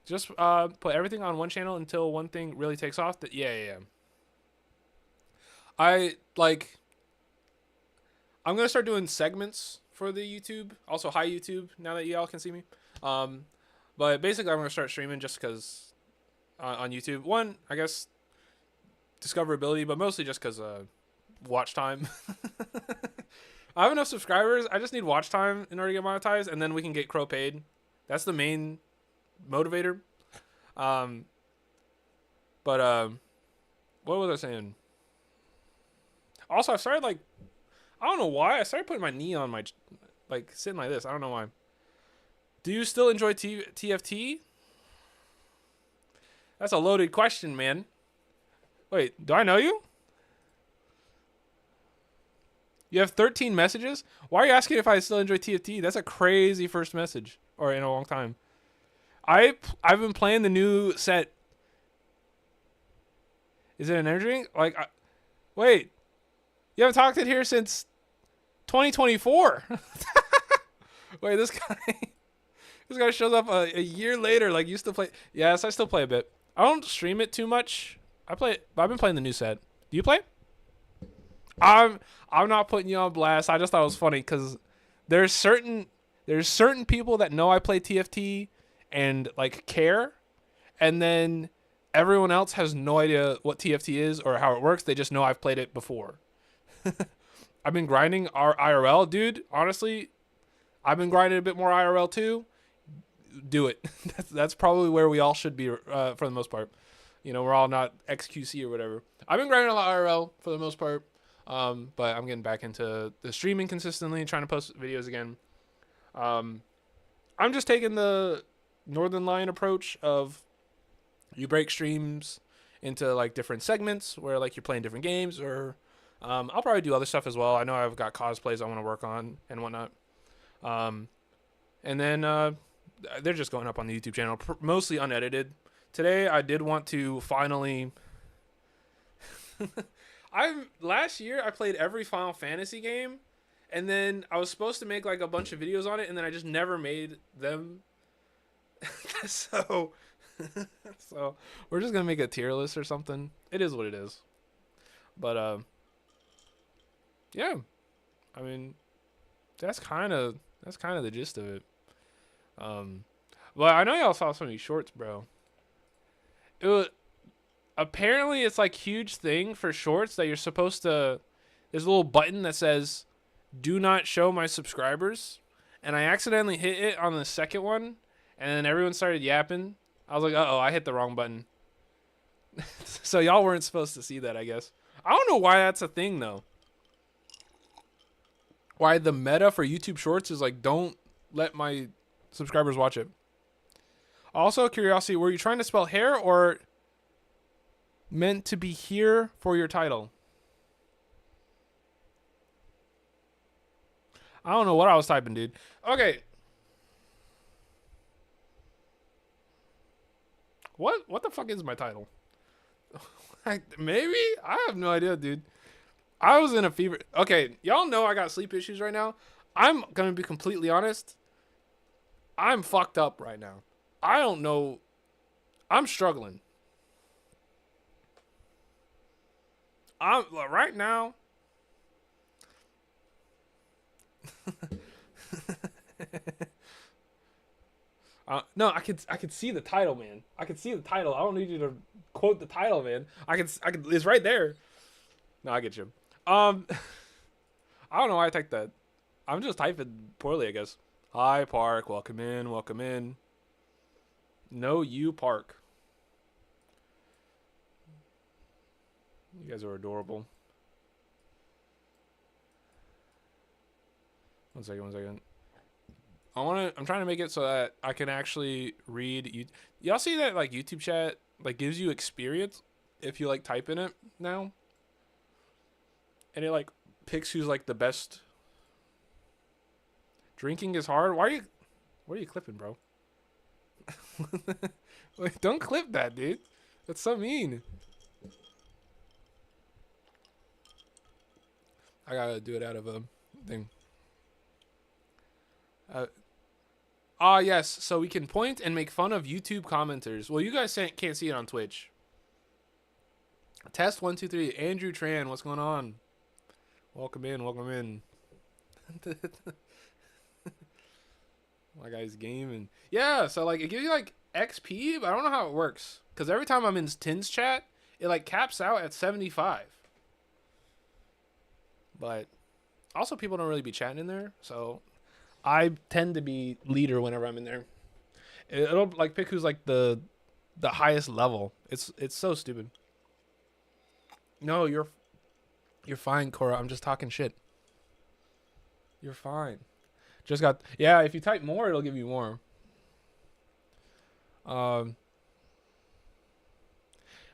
Just put everything on one channel until one thing really takes off. Yeah. I like. I'm gonna start doing segments for the YouTube. Also, hi YouTube. Now that y'all can see me. Um, but basically, I'm gonna start streaming just because on YouTube. One, I guess discoverability, but mostly just because watch time. I have enough subscribers. I just need watch time in order to get monetized, and then we can get Crow paid. That's the main motivator. Um, but what was I saying? Also, I started like I don't know why I started putting my knee on my like sitting like this. I don't know why. Do you still enjoy TFT? That's a loaded question, man. Wait, do I know you? You have 13 messages? Why are you asking if I still enjoy TFT? That's a crazy first message, or in a long time. I've been playing the new set. Is it an energy drink? Like, wait, you haven't talked it here since 2024. Wait, this guy shows up a year later. Like, used to play. Yes, I still play a bit. I don't stream it too much. I've been playing the new set. Do you play? I'm not putting you on blast. I just thought it was funny because there's certain people that know I play TFT and like care, and then everyone else has no idea what TFT is or how it works. They just know I've played it before. I've been grinding our IRL, dude. Honestly, I've been grinding a bit more IRL too. Do it. That's probably where we all should be for the most part. You know, we're all not XQC or whatever. I've been grinding a lot IRL for the most part. But I'm getting back into the streaming consistently, trying to post videos again. I'm just taking the Northern Line approach of you break streams into like different segments where like you're playing different games, or I'll probably do other stuff as well. I know I've got cosplays I want to work on and whatnot. And then they're just going up on the YouTube channel, mostly unedited. Today I did want to finally. Last year I played every Final Fantasy game, and then I was supposed to make like a bunch of videos on it, and then I just never made them. so so we're just gonna make a tier list or something. It is what it is. But yeah, I mean that's kind of the gist of it. Well, I know y'all saw some of these shorts, bro. It was apparently it's like huge thing for shorts that you're supposed to. There's a little button that says "Do not show my subscribers," and I accidentally hit it on the second one, and then everyone started yapping. I was like, "Uh-oh, I hit the wrong button." So y'all weren't supposed to see that, I guess. I don't know why that's a thing though. Why the meta for YouTube Shorts is like, don't let my subscribers watch it. Also, curiosity, were you trying to spell hair or meant to be here for your title? I don't know what I was typing, dude. Okay. What the fuck is my title? Maybe? I have no idea, dude. I was in a fever. Okay, y'all know I got sleep issues right now. I'm gonna be completely honest. I'm fucked up right now. I don't know. I'm struggling. I'm right now. No, I could see the title, man. I could see the title. I don't need you to quote the title, man. I can. It's right there. No, I get you. I don't know why I typed that. I'm just typing poorly, I guess. Hi, Park. Welcome in. Welcome in. No, you, Park. You guys are adorable. One second. One second. I'm trying to make it so that I can actually read. Y'all see that like YouTube chat like gives you experience if you like type in it now, and it like picks who's like the best. Drinking is hard. What are you clipping, bro? Like, don't clip that, dude. That's so mean. I gotta do it out of a thing. Ah, yes. So we can point and make fun of YouTube commenters. Well, you guys can't see it on Twitch. Test 1 2 3. Andrew Tran, what's going on? Welcome in. Welcome in. My guy's gaming. Yeah. So like it gives you like XP, but I don't know how it works because every time I'm in Tin's chat, it like caps out at 75. But also people don't really be chatting in there, so I tend to be leader whenever I'm in there. It'll like pick who's like the highest level. It's so stupid. No, you're fine, Cora. I'm just talking shit. You're fine. Just got if you type more, it'll give you more.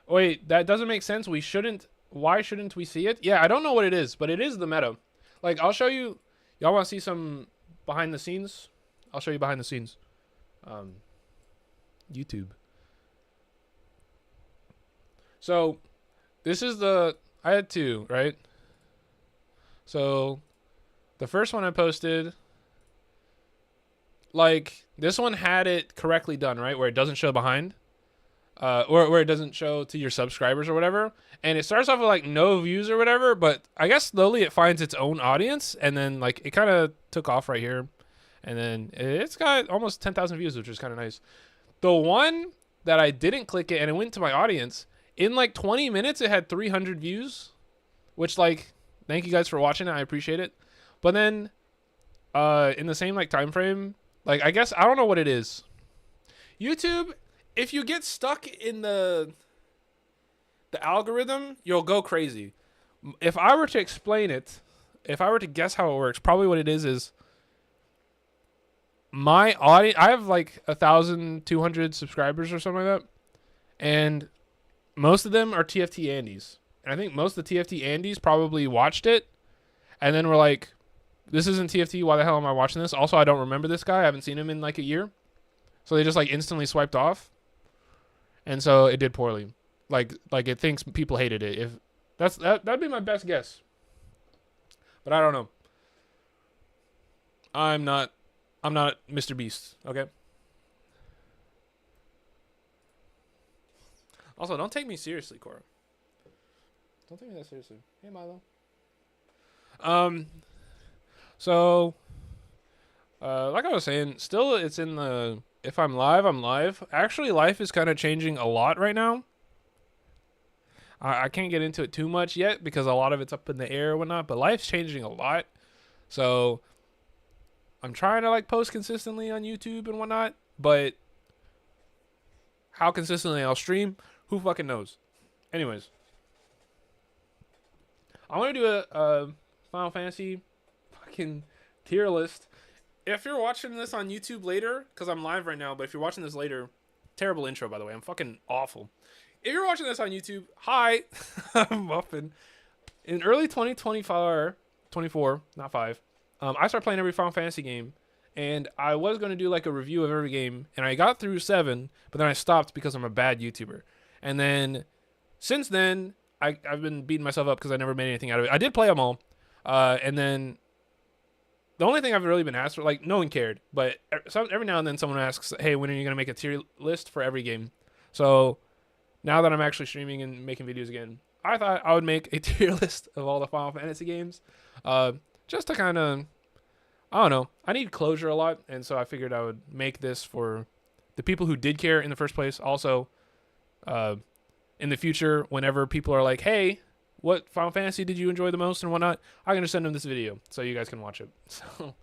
Wait, that doesn't make sense. We shouldn't. Why shouldn't we see it? Yeah, I don't know what it is, but it is the meta. Like I'll show you. Y'all want to see some behind the scenes? I'll show you behind the scenes. YouTube. So this is I had two, right? So the first one I posted, like this one had it correctly done, right? Where it doesn't show behind, or where it doesn't show to your subscribers or whatever. And it starts off with like no views or whatever, but I guess slowly it finds its own audience, and then like it kind of took off right here, and then it's got almost 10,000 views, which is kind of nice. The one that I didn't click it and it went to my audience, in like 20 minutes it had 300 views, which like thank you guys for watching it, I appreciate it. But then in the same like time frame, like I guess I don't know what it is. YouTube, if you get stuck in the algorithm, you'll go crazy. If I were to explain it, if I were to guess how it works, probably what it is my audience, I have like 1,200 subscribers or something like that, and most of them are TFT Andes. And I think most of the TFT Andes probably watched it and then were like, this isn't TFT, why the hell am I watching this? Also, I don't remember this guy. I haven't seen him in like a year. So they just like instantly swiped off. And so it did poorly. Like it thinks people hated it. If that'd be my best guess. But I don't know. I'm not Mr. Beast, okay? Also, don't take me seriously, Cora. Don't take me that seriously. Hey, Milo. So, like I was saying, still it's in the, if I'm live, I'm live. Actually, life is kind of changing a lot right now. I can't get into it too much yet because a lot of it's up in the air and whatnot, but life's changing a lot. So, I'm trying to like post consistently on YouTube and whatnot, but how consistently I'll stream, who fucking knows? Anyways, I want to do a Final Fantasy fucking tier list. If you're watching this on YouTube later, because I'm live right now, but if you're watching this later, terrible intro by the way, I'm fucking awful. If you're watching this on YouTube, hi, I'm Muffin. In early 2024, not 5, I started playing every Final Fantasy game, and I was going to do like a review of every game, and I got through 7, but then I stopped because I'm a bad YouTuber. And then, since then, I've been beating myself up because I never made anything out of it. I did play them all, and then the only thing I've really been asked for, like, no one cared, but every now and then someone asks, hey, when are you going to make a tier list for every game? So, now that I'm actually streaming and making videos again, I thought I would make a tier list of all the Final Fantasy games, just to kind of, I don't know, I need closure a lot, and so I figured I would make this for the people who did care in the first place. Also, in the future, whenever people are like, hey, what Final Fantasy did you enjoy the most and whatnot, I'm going to send them this video so you guys can watch it. So,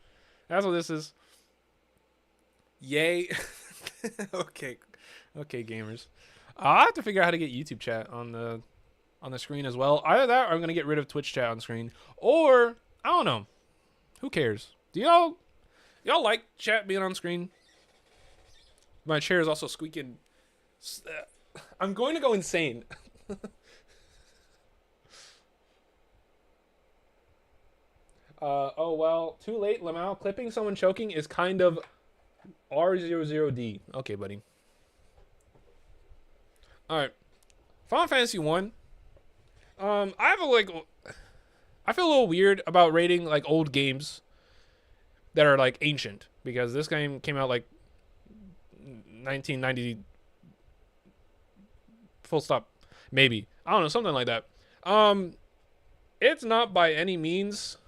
that's what this is. Yay. Okay, gamers. I have to figure out how to get YouTube chat on the screen as well. Either that or I'm going to get rid of Twitch chat on screen. Or, I don't know. Who cares? Do y'all like chat being on screen? My chair is also squeaking. I'm going to go insane. Oh, well, too late, Lamau. Clipping someone choking is kind of R00D. Okay, buddy. Alright. Final Fantasy 1. I feel a little weird about rating like old games that are like ancient, because this game came out like 1990 full stop, maybe, I don't know, something like that. It's not by any means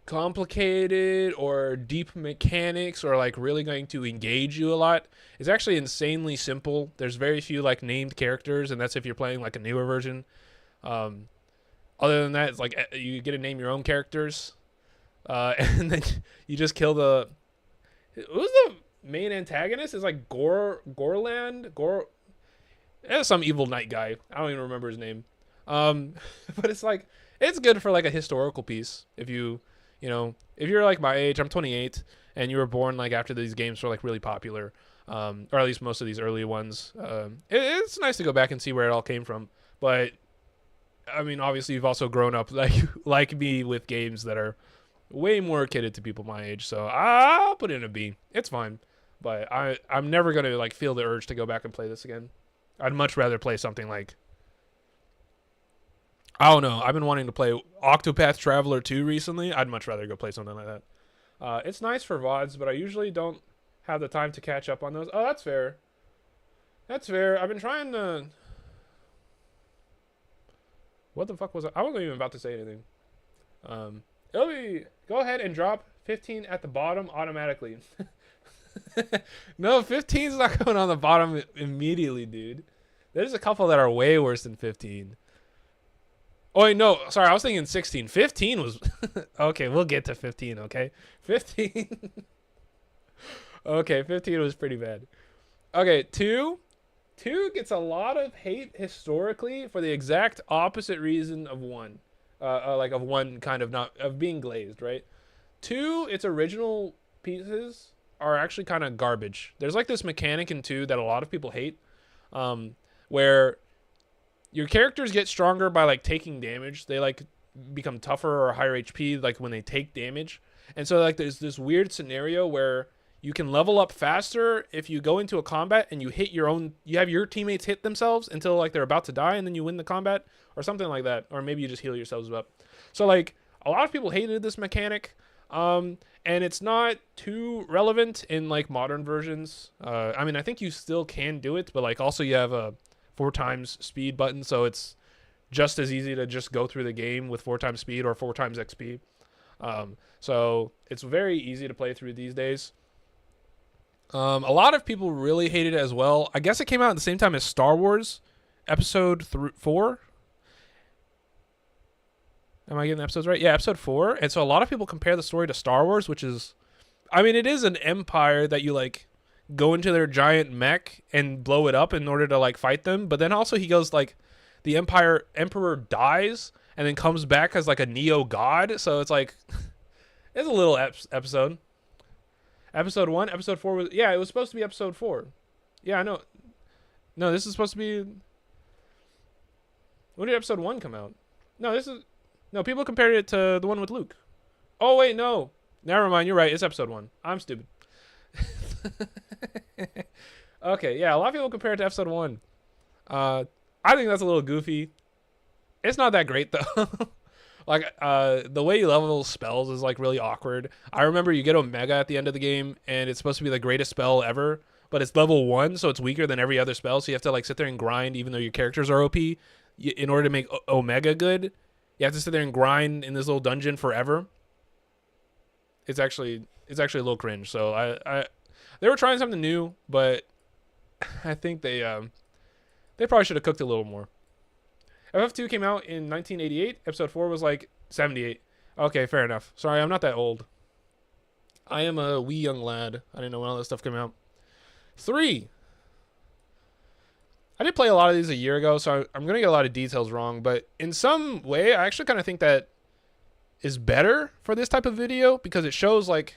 complicated or deep mechanics or like really going to engage you a lot. It's actually insanely simple. There's very few like named characters, and that's if you're playing like a newer version. Other than that, it's like you get to name your own characters, and then you just kill the. Who's the main antagonist? It's like Gorland. It's some evil knight guy. I don't even remember his name. But it's like, it's good for like a historical piece. If you if you're like my age, I'm 28, and you were born like after these games were like really popular, or at least most of these early ones. It's nice to go back and see where it all came from. But I mean, obviously, you've also grown up like me with games that are way more catered to people my age. So I'll put it in a B. It's fine, but I'm never gonna like feel the urge to go back and play this again. I'd much rather play something like, I don't know, I've been wanting to play Octopath Traveler 2 recently. I'd much rather go play something like that. It's nice for VODs, but I usually don't have the time to catch up on those. Oh, that's fair. That's fair. I've been trying to... What the fuck was I wasn't even about to say anything. It'll be... Go ahead and drop 15 at the bottom automatically. No, 15 is not going on the bottom immediately, dude. There's a couple that are way worse than 15. Oh, wait, no. Sorry, I was thinking 16. 15 was... Okay, we'll get to 15, okay? 15... Okay, 15 was pretty bad. Okay, 2 gets a lot of hate historically for the exact opposite reason of 1. Like of 1 kind of not... Of being glazed, right? 2, its original pieces are actually kind of garbage. There's like this mechanic in 2 that a lot of people hate, where your characters get stronger by like taking damage. They like become tougher or higher HP like when they take damage. And so like there's this weird scenario where you can level up faster if you go into a combat and you have your teammates hit themselves until like they're about to die, and then you win the combat or something like that. Or maybe you just heal yourselves up. So like a lot of people hated this mechanic. And it's not too relevant in like modern versions. I mean, I think you still can do it, but like also you have a 4 times speed button, so it's just as easy to just go through the game with 4 times speed or 4 times XP. So it's very easy to play through these days. A lot of people really hated it as well. I guess it came out at the same time as Star Wars Episode 4. Am I getting the episodes right? Yeah, episode 4. And so a lot of people compare the story to Star Wars, which is... I mean, it is an empire that you, like, go into their giant mech and blow it up in order to, like, fight them. But then also he goes, like, the emperor dies and then comes back as, like, a neo-god. So it's, like... It's a little episode. Episode 1? Episode 4 was... Yeah, it was supposed to be episode 4. Yeah, I know. No, this is supposed to be... When did episode 1 come out? No, this is... No, people compared it to the one with Luke. Oh, wait, no. Never mind, you're right. It's episode 1. I'm stupid. Okay, yeah, a lot of people compare it to episode 1. I think that's a little goofy. It's not that great, though. Like, the way you level spells is, like, really awkward. I remember you get Omega at the end of the game, and it's supposed to be the greatest spell ever, but it's level 1, so it's weaker than every other spell, so you have to, like, sit there and grind, even though your characters are OP, in order to make Omega good. You have to sit there and grind in this little dungeon forever. It's actually a little cringe. So they were trying something new, but I think they probably should have cooked a little more. FF2 came out in 1988. Episode 4 was like 78. Okay, fair enough. Sorry, I'm not that old. I am a wee young lad. I didn't know when all this stuff came out. 3. I did play a lot of these a year ago, so I'm going to get a lot of details wrong. But in some way, I actually kind of think that is better for this type of video, because it shows like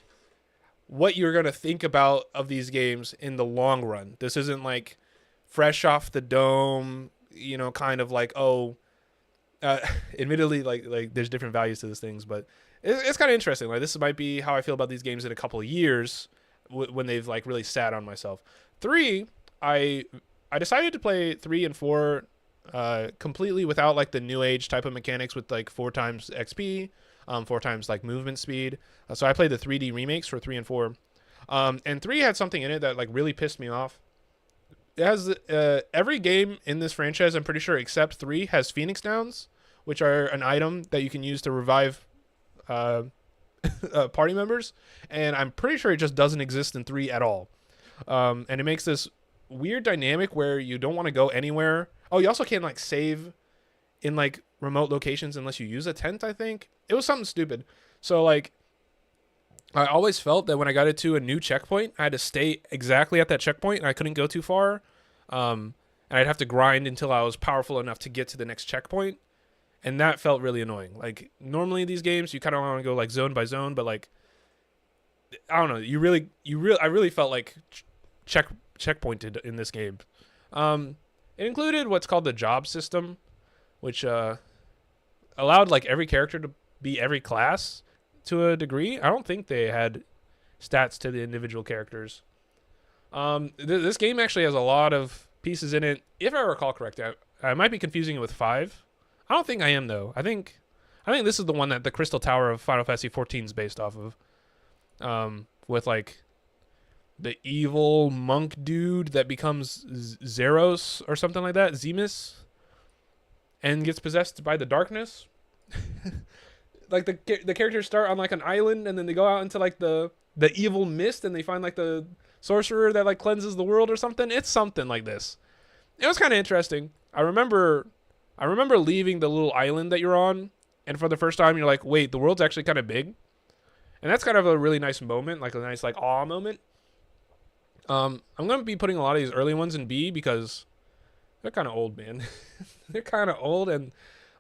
what you're going to think about of these games in the long run. This isn't like fresh off the dome, you know, kind of like, admittedly, like there's different values to these things, but it's kind of interesting. Like, this might be how I feel about these games in a couple of years when they've like really sat on myself. 3, I decided to play 3 and 4 completely without like the new age type of mechanics with like 4 times XP. 4 times like movement speed. So I played the 3D remakes for 3 and 4. And 3 had something in it that like really pissed me off. It has every game in this franchise, I'm pretty sure, except 3 has Phoenix Downs, which are an item that you can use to revive party members, and I'm pretty sure it just doesn't exist in 3 at all. And it makes this weird dynamic where you don't want to go anywhere. Oh, you also can't like save in like remote locations unless you use a tent, I think. It was something stupid. So like I always felt that when I got into a new checkpoint, I had to stay exactly at that checkpoint and I couldn't go too far. And I'd have to grind until I was powerful enough to get to the next checkpoint. And that felt really annoying. Like normally these games, you kind of want to go like zone by zone, but like, I don't know. I really felt like checkpointed in this game. It included what's called the job system, which allowed like every character to be every class to a degree. I don't think they had stats to the individual characters. This game actually has a lot of pieces in it. If I recall correctly, I might be confusing it with 5. I don't think I am though. I think this is the one that the Crystal Tower of Final Fantasy 14 is based off of. With like the evil monk dude that becomes Zeros or something like that, Zemus, and gets possessed by the darkness. Like the characters start on like an island and then they go out into like the evil mist and they find like the sorcerer that like cleanses the world or something. It's something like this. It was kind of interesting. I remember leaving the little island that you're on, and for the first time you're like, wait, the world's actually kind of big. And that's kind of a really nice moment, like a nice like awe moment. I'm going to be putting a lot of these early ones in B because they're kind of old, man. They're kind of old, and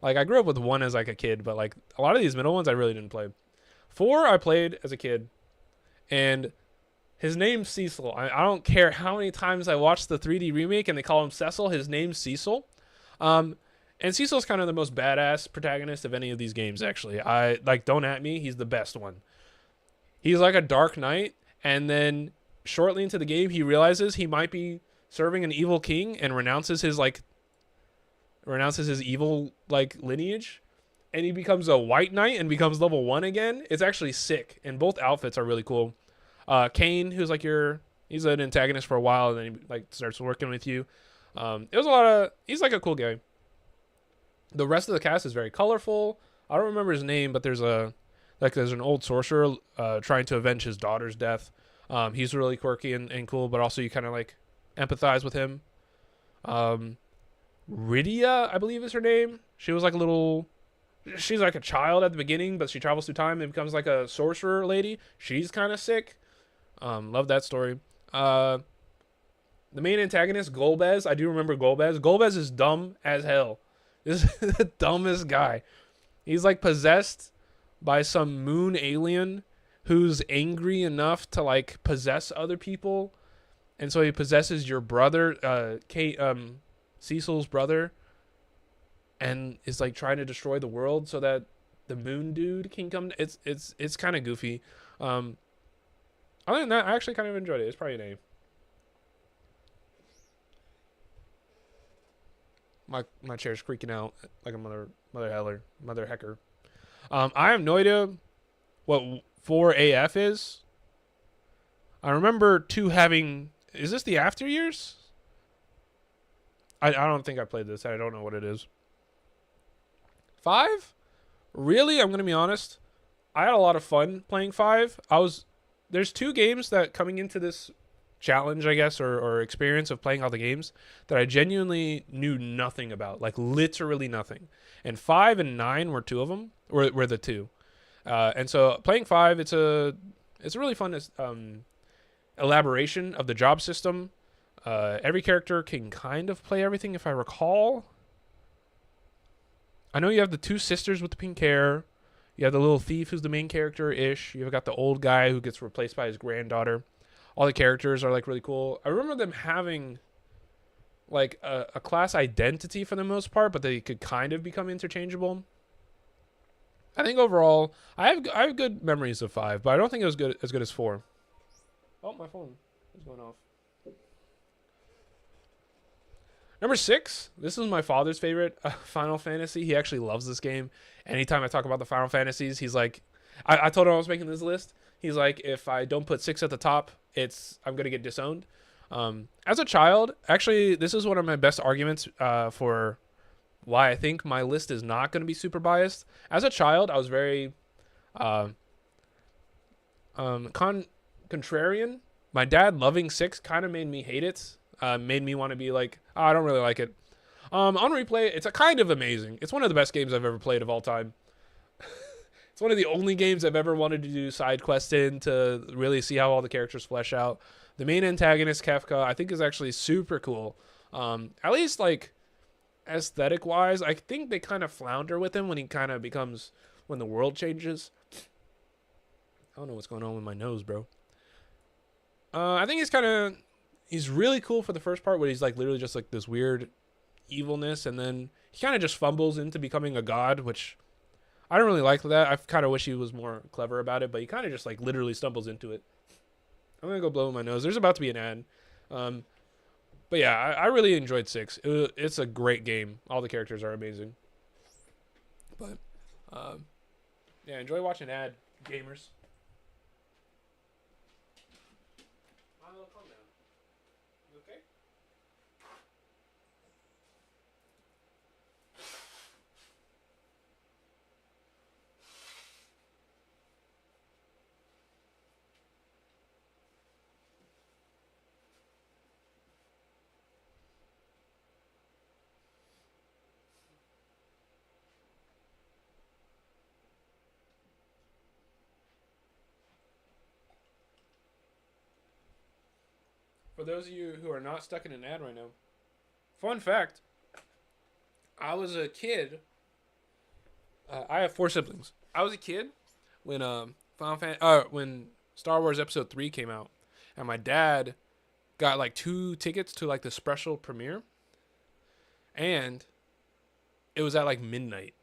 like I grew up with 1 as like a kid, but like a lot of these middle ones I really didn't play. 4 I played as a kid, and his name's Cecil. I don't care how many times I watched the 3D remake and they call him Cecil. His name's Cecil. And Cecil's kind of the most badass protagonist of any of these games, actually. I like, don't at me, he's the best one. He's like a dark knight, and then shortly into the game, he realizes he might be serving an evil king and renounces his evil like lineage, and he becomes a white knight and becomes level 1 again. It's actually sick, and both outfits are really cool. Kane, who's like he's an antagonist for a while, and then he like starts working with you. He's like a cool guy. The rest of the cast is very colorful. I don't remember his name, but there's an old sorcerer trying to avenge his daughter's death. He's really quirky and cool, but also you kind of like empathize with him. Rydia, I believe is her name. She's like a child at the beginning, but she travels through time and becomes like a sorcerer lady. She's kind of sick. Love that story. The main antagonist, Golbez. I do remember Golbez. Golbez is dumb as hell. This is the dumbest guy. He's like possessed by some moon alien who's angry enough to like possess other people, and so he possesses your brother, Cecil's brother, and is like trying to destroy the world so that the moon dude can come. It's kind of goofy. Other than that, I actually kind of enjoyed it. It's probably an A. My chair's creaking out like a mother hecker. I have no idea what 4AF is. I remember 2 having. Is this the after years? I don't think I played this. I don't know what it is. 5? Really? I'm gonna be honest. I had a lot of fun playing 5. There's 2 games that coming into this challenge, I guess, or experience of playing all the games that I genuinely knew nothing about, like literally nothing. And 5 and 9 were 2 of them. Were the 2. And so playing 5, it's a really fun elaboration of the job system. Every character can kind of play everything, if I recall. I know you have the 2 sisters with the pink hair. You have the little thief who's the main character-ish. You've got the old guy who gets replaced by his granddaughter. All the characters are like really cool. I remember them having like a class identity for the most part, but they could kind of become interchangeable. I think overall, I have good memories of 5, but I don't think it was as good as 4. Oh, my phone is going off. Number 6. This is my father's favorite Final Fantasy. He actually loves this game. Anytime I talk about the Final Fantasies, he's like, I told him I was making this list. He's like, if I don't put 6 at the top, I'm gonna get disowned. As a child, actually, this is one of my best arguments for why I think my list is not going to be super biased. As a child, I was very uh, contrarian. My dad loving 6 kind of made me hate it. Made me want to be like, oh, I don't really like it. On replay, it's a kind of amazing. It's one of the best games I've ever played of all time. It's one of the only games I've ever wanted to do side quests in to really see how all the characters flesh out. The main antagonist, Kefka, I think is actually super cool. At least like aesthetic wise, I think they kind of flounder with him when he kind of becomes, when the world changes. I don't know what's going on with my nose, bro. I think he's really cool for the first part where he's like literally just like this weird evilness, and then he kind of just fumbles into becoming a god, which I don't really like that. I kind of wish he was more clever about it, but he kind of just like literally stumbles into it. I'm going to go blow my nose. There's about to be an ad. But yeah, I really enjoyed 6. It's a great game. All the characters are amazing. But yeah, enjoy watching ad, gamers. Milo, calm down. You okay? For those of you who are not stuck in an ad right now, fun fact: I was a kid. I have 4 siblings. I was a kid when when Star Wars Episode 3 came out, and my dad got like 2 tickets to like the special premiere, and it was at like midnight,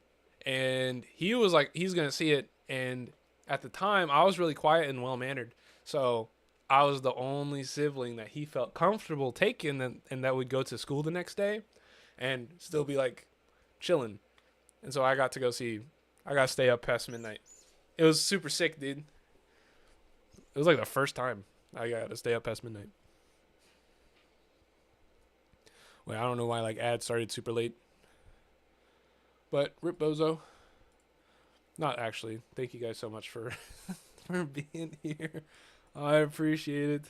and he was like he's gonna see it, and at the time I was really quiet and well mannered, so I was the only sibling that he felt comfortable taking, and that would go to school the next day and still be like chilling. And so I got to stay up past midnight. It was super sick, dude. It was like the first time I got to stay up past midnight. Wait, I don't know why like ads started super late. But rip bozo. Not actually. Thank you guys so much for for being here. I appreciate it.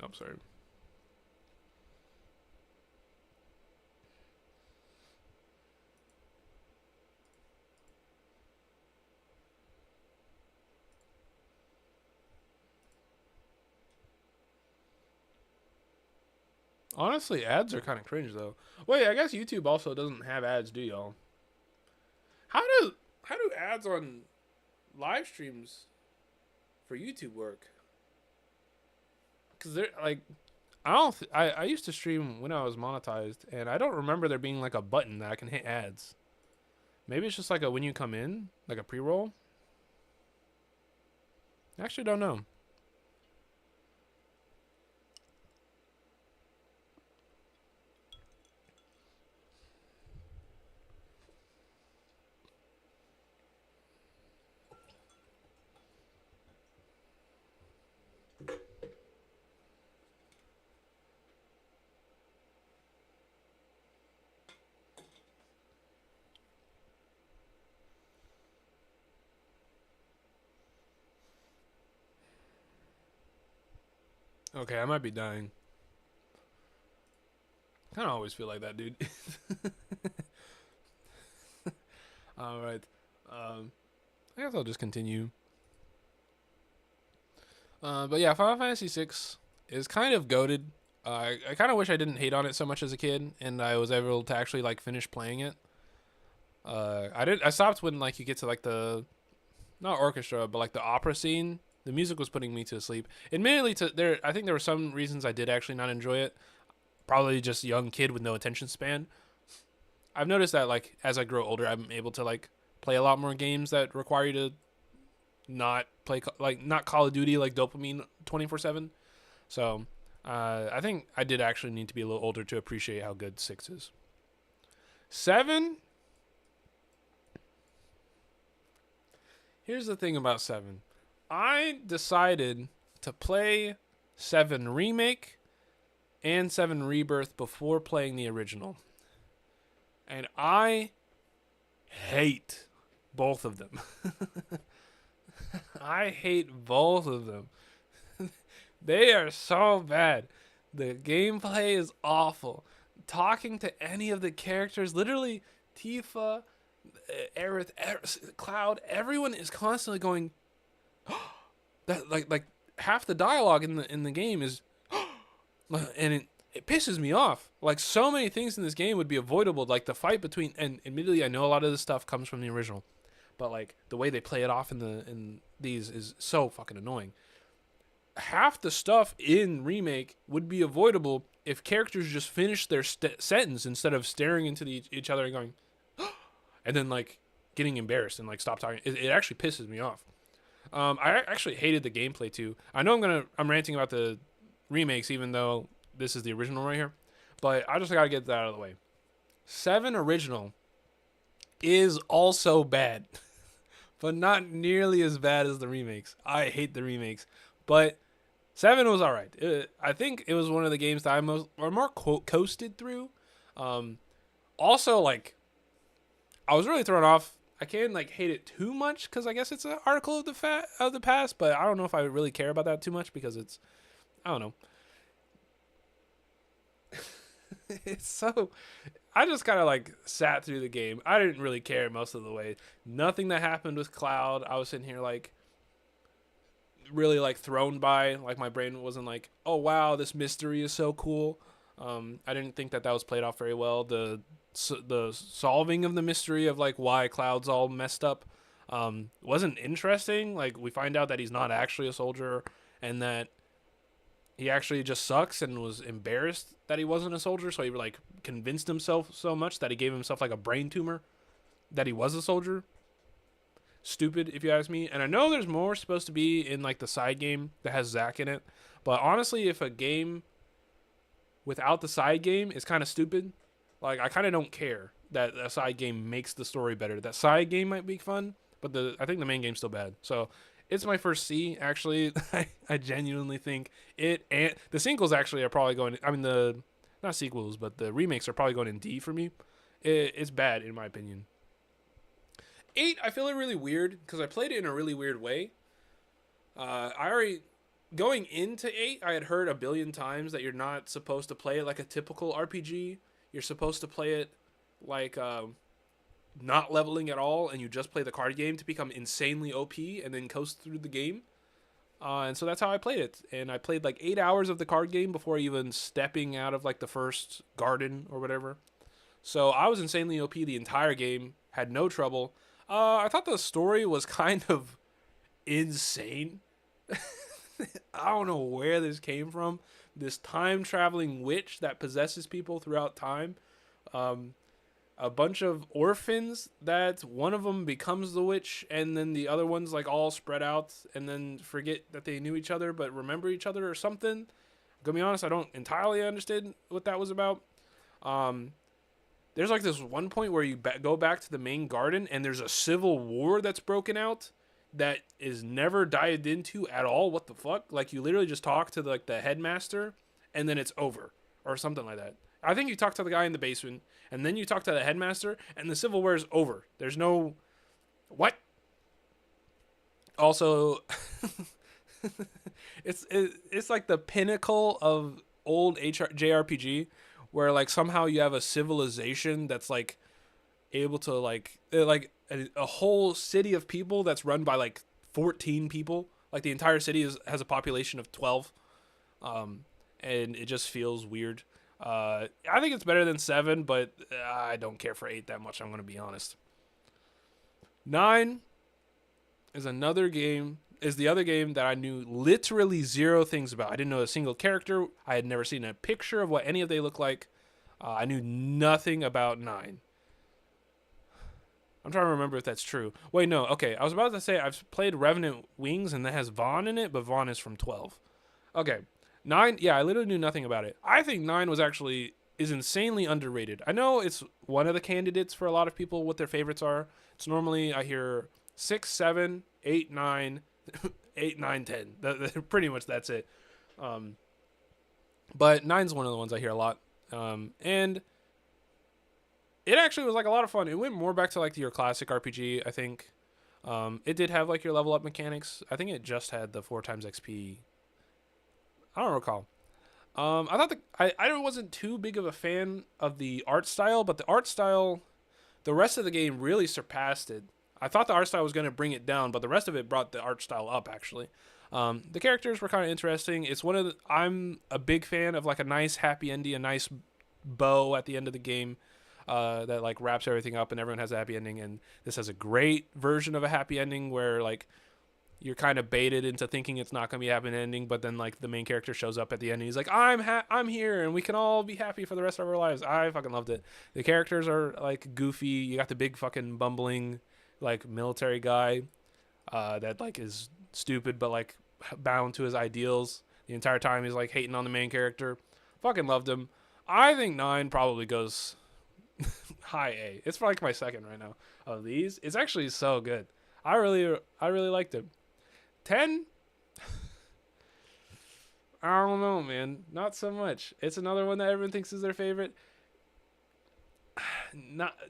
I'm sorry. Honestly, ads are kind of cringe though. Wait, I guess YouTube also doesn't have ads, do y'all? How do ads on live streams for YouTube work? Because they're like, I don't. I used to stream when I was monetized, and I don't remember there being like a button that I can hit ads. Maybe it's just like a when you come in, like a pre-roll. I actually don't know. Okay, I might be dying. Kind of always feel like that, dude. All right. I guess I'll just continue. But yeah, Final Fantasy VI is kind of goated. I kind of wish I didn't hate on it so much as a kid, and I was able to actually like finish playing it. I stopped when like you get to like the not orchestra, but like the opera scene. The music was putting me to sleep. Admittedly, I think there were some reasons I did actually not enjoy it. Probably just young kid with no attention span. I've noticed that like as I grow older, I'm able to like play a lot more games that require you to not play like not Call of Duty like dopamine 24/7. So I think I did actually need to be a little older to appreciate how good 6 is. 7. Here's the thing about 7. I decided to play 7 Remake and 7 Rebirth before playing the original. And I hate both of them. I hate both of them. They are so bad. The gameplay is awful. Talking to any of the characters, literally Tifa, Aerith, Cloud, everyone is constantly going. That like half the dialogue in the game is, and it pisses me off. Like so many things in this game would be avoidable. Like the fight between, and admittedly I know a lot of this stuff comes from the original, but like the way they play it off in these is so fucking annoying. Half the stuff in Remake would be avoidable if characters just finished their sentence instead of staring into each other and going, and then like getting embarrassed and like stop talking. It actually pisses me off. I actually hated the gameplay too. I know I'm ranting about the remakes even though this is the original right here, but I just gotta get that out of the way. 7 original is also bad, but not nearly as bad as the remakes. I hate the remakes, but 7 was all right. I think it was one of the games that I more coasted through. Also, like, I was really thrown off. I can't like hate it too much because I guess it's an article of the past, but I don't know if I really care about that too much because it's, I don't know. It's so, I just kind of like sat through the game. I didn't really care most of the way. Nothing that happened with Cloud, I was sitting here like really like thrown by. Like my brain wasn't like, oh wow, this mystery is so cool. I didn't think that was played off very well. The solving of the mystery of like why Cloud's all messed up wasn't interesting. Like we find out that he's not actually a soldier and that he actually just sucks and was embarrassed that he wasn't a soldier, so he like convinced himself so much that he gave himself like a brain tumor that he was a soldier. Stupid, if you ask me. And I know there's more supposed to be in like the side game that has Zack in it, but honestly, if a game without the side game is kind of stupid, like I kind of don't care that a side game makes the story better. That side game might be fun, but I think the main game's still bad. So it's my first C, actually. I genuinely think it, and the sequels actually are probably going, I mean not sequels, but the remakes are probably going in D for me. It's bad in my opinion. 8, I feel it really weird because I played it in a really weird way. Going into 8, I had heard a billion times that you're not supposed to play it like a typical RPG. You're supposed to play it like not leveling at all, and you just play the card game to become insanely OP and then coast through the game. And so that's how I played it. And I played like 8 hours of the card game before even stepping out of like the first garden or whatever. So I was insanely OP the entire game, had no trouble. I thought the story was kind of insane. I don't know where this came from. This time-traveling witch that possesses people throughout time. A bunch of orphans that one of them becomes the witch, and then the other ones like all spread out and then forget that they knew each other but remember each other or something. I'm gonna be honest, I don't entirely understand what that was about. There's like this one point where you go back to the main garden and there's a civil war that's broken out that is never dived into at all. What the fuck? Like you literally just talk to the headmaster and then it's over or something like that. I think you talk to the guy in the basement and then you talk to the headmaster and the civil war is over. There's no what? Also, it's like the pinnacle of old JRPG where like somehow you have a civilization that's like able to like a whole city of people that's run by like 14 people. Like the entire city has a population of 12. And it just feels weird. I think it's better than 7, but I don't care for 8 that much, I'm going to be honest. 9 is the other game that I knew literally zero things about. I didn't know a single character. I had never seen a picture of what any of they look like. I knew nothing about 9. I'm trying to remember if that's true. Wait, no. Okay, I was about to say I've played Revenant Wings, and that has Vaughn in it, but Vaughn is from 12. Okay, 9. Yeah, I literally knew nothing about it. I think 9 is insanely underrated. I know it's one of the candidates for a lot of people what their favorites are. It's normally I hear 6, 7, 8, 9, 8, 9, 10. Pretty much that's it. But 9's one of the ones I hear a lot. And it actually was like a lot of fun. It went more back to like your classic RPG, I think. It did have like your level up mechanics. I think it just had the 4 times XP. I don't recall. I thought I wasn't too big of a fan of the art style, but the art style, the rest of the game really surpassed it. I thought the art style was going to bring it down, but the rest of it brought the art style up actually. The characters were kind of interesting. I'm a big fan of like a nice happy ending, a nice bow at the end of the game that like wraps everything up and everyone has a happy ending. And this has a great version of a happy ending where like you're kind of baited into thinking it's not going to be a happy ending, but then like the main character shows up at the end and he's like, I'm here and we can all be happy for the rest of our lives. I fucking loved it. The characters are like goofy. You got the big fucking bumbling like military guy that like is stupid but like bound to his ideals the entire time. He's like hating on the main character. Fucking loved him. I think 9 probably goes high A. It's like my second right now of these. It's actually so good. I really liked it. 10? I don't know, man. Not so much. It's another one that everyone thinks is their favorite.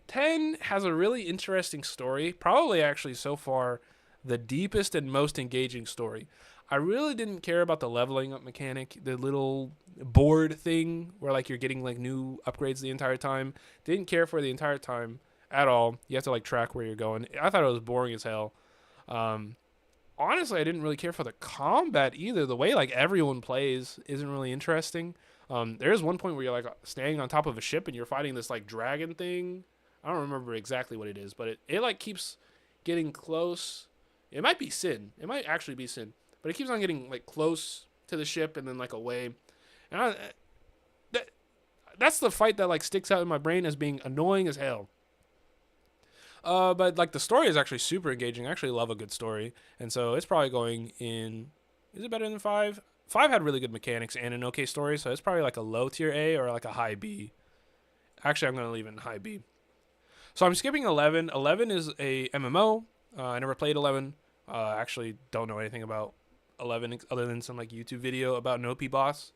10 has a really interesting story. Probably actually so far the deepest and most engaging story. I really didn't care about the leveling up mechanic, the little board thing where like you're getting like new upgrades the entire time. Didn't care for the entire time at all. You have to like track where you're going. I thought it was boring as hell. Honestly, I didn't really care for the combat either. The way like everyone plays isn't really interesting. There is one point where you're like standing on top of a ship and you're fighting this like dragon thing. I don't remember exactly what it is, but it like keeps getting close. It might be Sin. It might actually be Sin. But it keeps on getting like close to the ship and then like away. And that's the fight that like sticks out in my brain as being annoying as hell. But like the story is actually super engaging. I actually love a good story. And so it's probably going in, is it better than 5? 5 had really good mechanics and an okay story. So it's probably like a low tier A or like a high B. Actually, I'm going to leave it in high B. So I'm skipping 11. 11 is a MMO. I never played 11. Actually don't know anything about 11 other than some like YouTube video about an OP boss.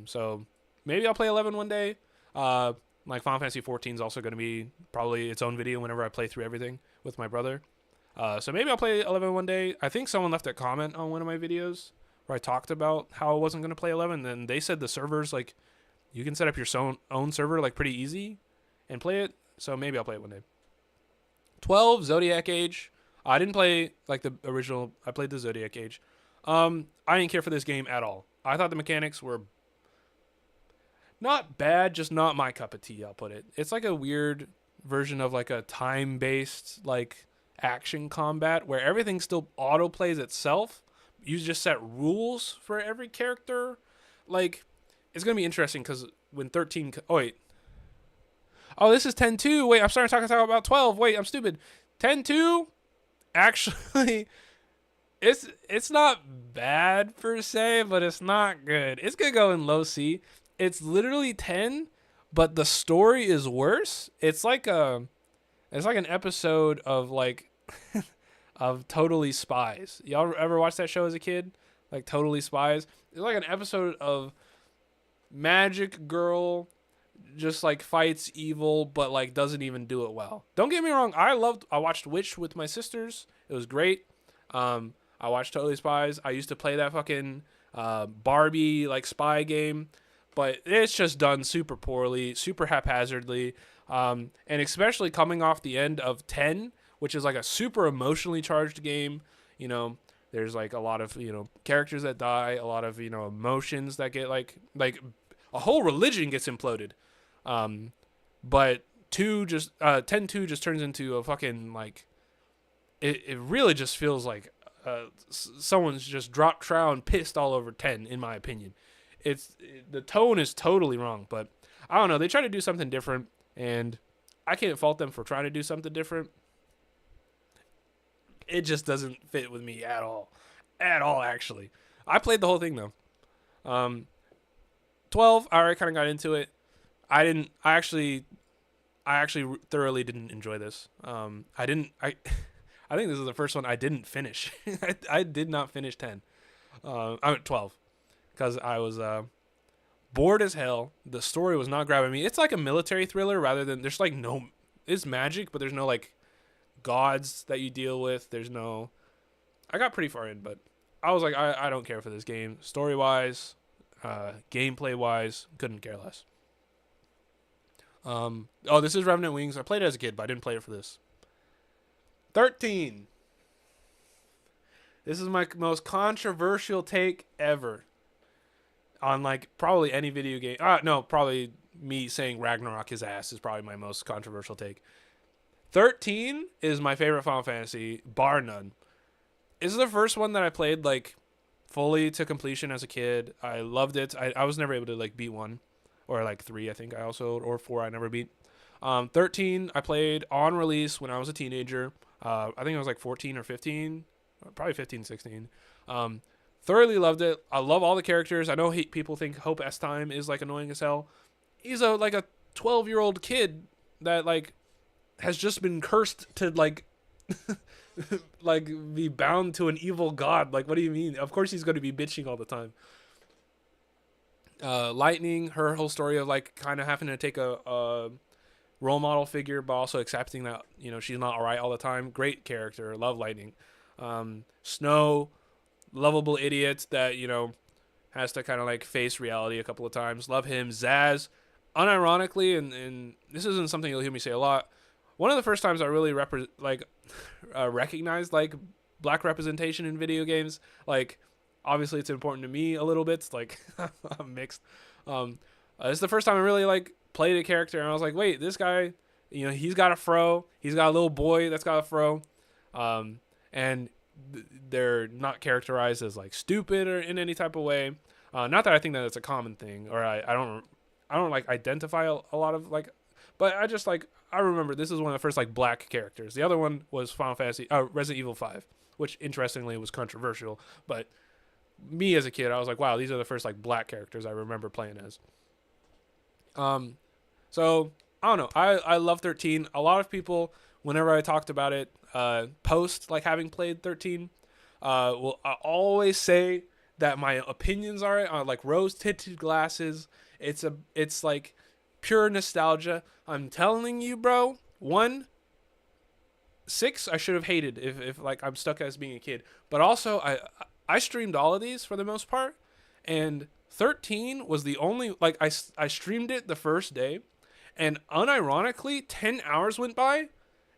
So maybe I'll play 11 one day. Like Final Fantasy 14 is also going to be probably its own video whenever I play through everything with my brother. So maybe I'll play 11 one day. I think someone left a comment on one of my videos where I talked about how I wasn't going to play 11. And they said the servers, like, you can set up your own server like pretty easy and play it. So maybe I'll play it one day. 12, Zodiac Age. I didn't play like the original. I played the Zodiac Age. I didn't care for this game at all. I thought the mechanics were not bad, just not my cup of tea, I'll put it. It's like a weird version of like a time-based like action combat where everything still auto-plays itself. You just set rules for every character. Like, it's going to be interesting because when 13... Oh, wait. Oh, this is 10-2. Wait, I'm starting to talk about 12. Wait, I'm stupid. 10-2? Actually... It's not bad per se, but it's not good. It's gonna go in low C. It's literally 10, but the story is worse. It's like an episode of like of Totally Spies. Y'all ever watch that show as a kid? Like Totally Spies? It's like an episode of Magic Girl just like fights evil but like doesn't even do it well. Don't get me wrong, I watched Witch with my sisters. It was great. I watched Totally Spies. I used to play that fucking Barbie like spy game, but it's just done super poorly, super haphazardly, and especially coming off the end of 10, which is like a super emotionally charged game. You know, there's like a lot of characters that die, a lot of emotions that get like a whole religion gets imploded. But 10-2 just turns into a fucking like it really just feels like someone's just dropped trowel and pissed all over 10, in my opinion. The tone is totally wrong, but I don't know. They try to do something different, and I can't fault them for trying to do something different. It just doesn't fit with me at all. Actually, I played the whole thing though. 12, I already kind of got into it. I didn't. I actually thoroughly didn't enjoy this. I didn't. I think this is the first one I didn't finish. I did not finish 10. I'm at 12 because I was bored as hell. The story was not grabbing me. It's like a military thriller rather than there's like no. It's magic, but there's no like gods that you deal with. There's no. I got pretty far in, but I was like, I don't care for this game. Story wise, gameplay wise, couldn't care less. Oh, this is Revenant Wings. I played it as a kid, but I didn't play it for this. 13. This is my most controversial take ever on like probably any video game. No, probably me saying Ragnarok his ass is probably my most controversial take. 13 is my favorite Final Fantasy, bar none. This is the first one that I played like fully to completion as a kid. I loved it. I was never able to like beat 1 or like 3. I think I also or 4 I never beat. 13 I played on release when I was a teenager. I think I was like 14 or 15, probably 15, 16. Thoroughly loved it. I love all the characters. I know people think Hope S Time is like annoying as hell. He's like a 12-year-old kid that like has just been cursed to like like be bound to an evil god. Like, what do you mean? Of course he's going to be bitching all the time. Lightning, her whole story of like kind of having to take a role model figure, but also accepting that, you know, she's not all right all the time. Great character. Love Lightning. Snow, lovable idiot that, you know, has to kind of like face reality a couple of times. Love him. Zaz, unironically, and this isn't something you'll hear me say a lot, one of the first times I really recognized like black representation in video games. Like, obviously it's important to me a little bit. It's like I'm mixed. It's the first time I really like played a character and I was like, wait, this guy, you know, he's got a fro. He's got a little boy that's got a fro. And they're not characterized as like stupid or in any type of way. Not that I think that it's a common thing, or I don't like identify a lot of like, but I just like, I remember this is one of the first like black characters. The other one was Resident Evil 5, which interestingly was controversial, but me as a kid, I was like, wow, these are the first like black characters I remember playing as. So I don't know. I love 13. A lot of people, whenever I talked about it, post like having played 13, will always say that my opinions are like rose-tinted glasses. It's like pure nostalgia. I'm telling you, bro. 6 I should have hated if like I'm stuck as being a kid. But also I streamed all of these for the most part, and 13 was the only like I streamed it the first day, and unironically 10 hours went by,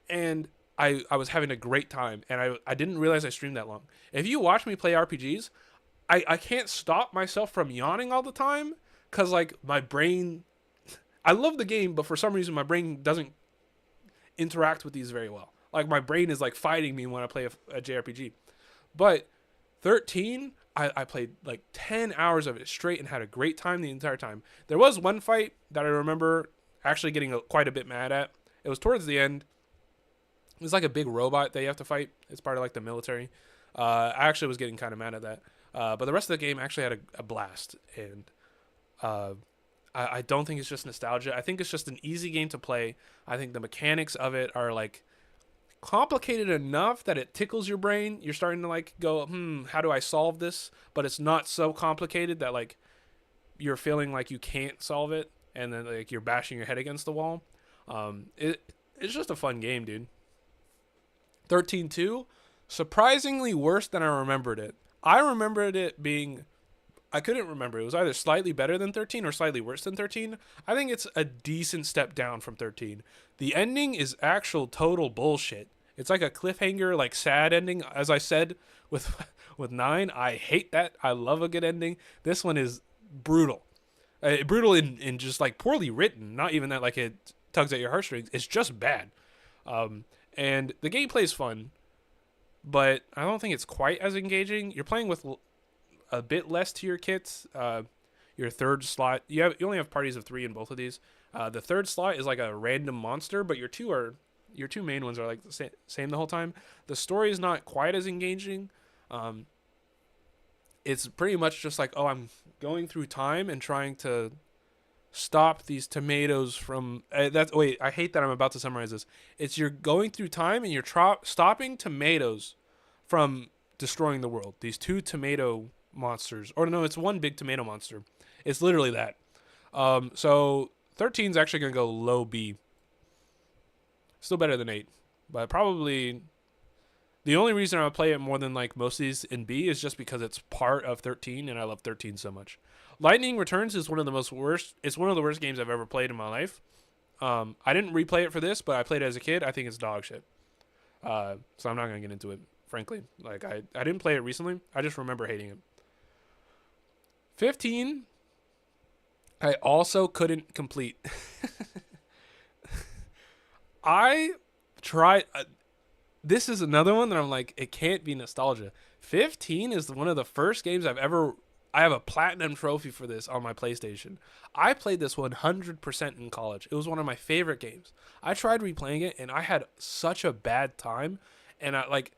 and I was having a great time, and I didn't realize I streamed that long. If you watch me play RPGs, I can't stop myself from yawning all the time because like my brain, I love the game, but for some reason my brain doesn't interact with these very well. Like my brain is like fighting me when I play a JRPG. But 13, I played like 10 hours of it straight and had a great time the entire time. There was one fight that I remember actually getting quite a bit mad at. It was towards the end. It was like a big robot that you have to fight. It's part of like the military. I actually was getting kind of mad at that. But the rest of the game actually had a blast. And I don't think it's just nostalgia. I think it's just an easy game to play. I think the mechanics of it are like complicated enough that it tickles your brain. You're starting to like go, how do I solve this? But it's not so complicated that like you're feeling like you can't solve it, and then like you're bashing your head against the wall. It's just a fun game, dude. 13-2, surprisingly worse than I remembered it. I remembered it being, I couldn't remember. It was either slightly better than 13 or slightly worse than 13. I think it's a decent step down from 13. The ending is actual total bullshit. It's like a cliffhanger, like sad ending. As I said with 9, I hate that. I love a good ending. This one is brutal. Brutal in just like poorly written. Not even that like it tugs at your heartstrings. It's just bad. And the gameplay is fun, but I don't think it's quite as engaging. You're playing with a bit less to your kits. Your third slot, you only have parties of 3 in both of these. The third slot is like a random monster, but your 2 are your two main ones are like the same the whole time. The story is not quite as engaging. Um, it's pretty much just like, oh, I'm going through time and trying to stop these tomatoes from that's wait, I hate that I'm about to summarize this. It's you're going through time and you're stopping tomatoes from destroying the world. These two tomato monsters, or no, it's one big tomato monster. It's literally that. So 13 is actually gonna go low B. Still better than 8, but probably the only reason I would play it more than like most of these in B is just because it's part of 13 and I love 13 so much. Lightning Returns is one of the worst. It's one of the worst games I've ever played in my life. I didn't replay it for this, but I played it as a kid. I think it's dog shit. So I'm not gonna get into it, frankly. Like I didn't play it recently. I just remember hating it. 15, I also couldn't complete. I tried. This is another one that I'm like, it can't be nostalgia. 15 is one of the first games I've ever. I have a platinum trophy for this on my PlayStation. I played this 100% in college. It was one of my favorite games. I tried replaying it and I had such a bad time. And I like,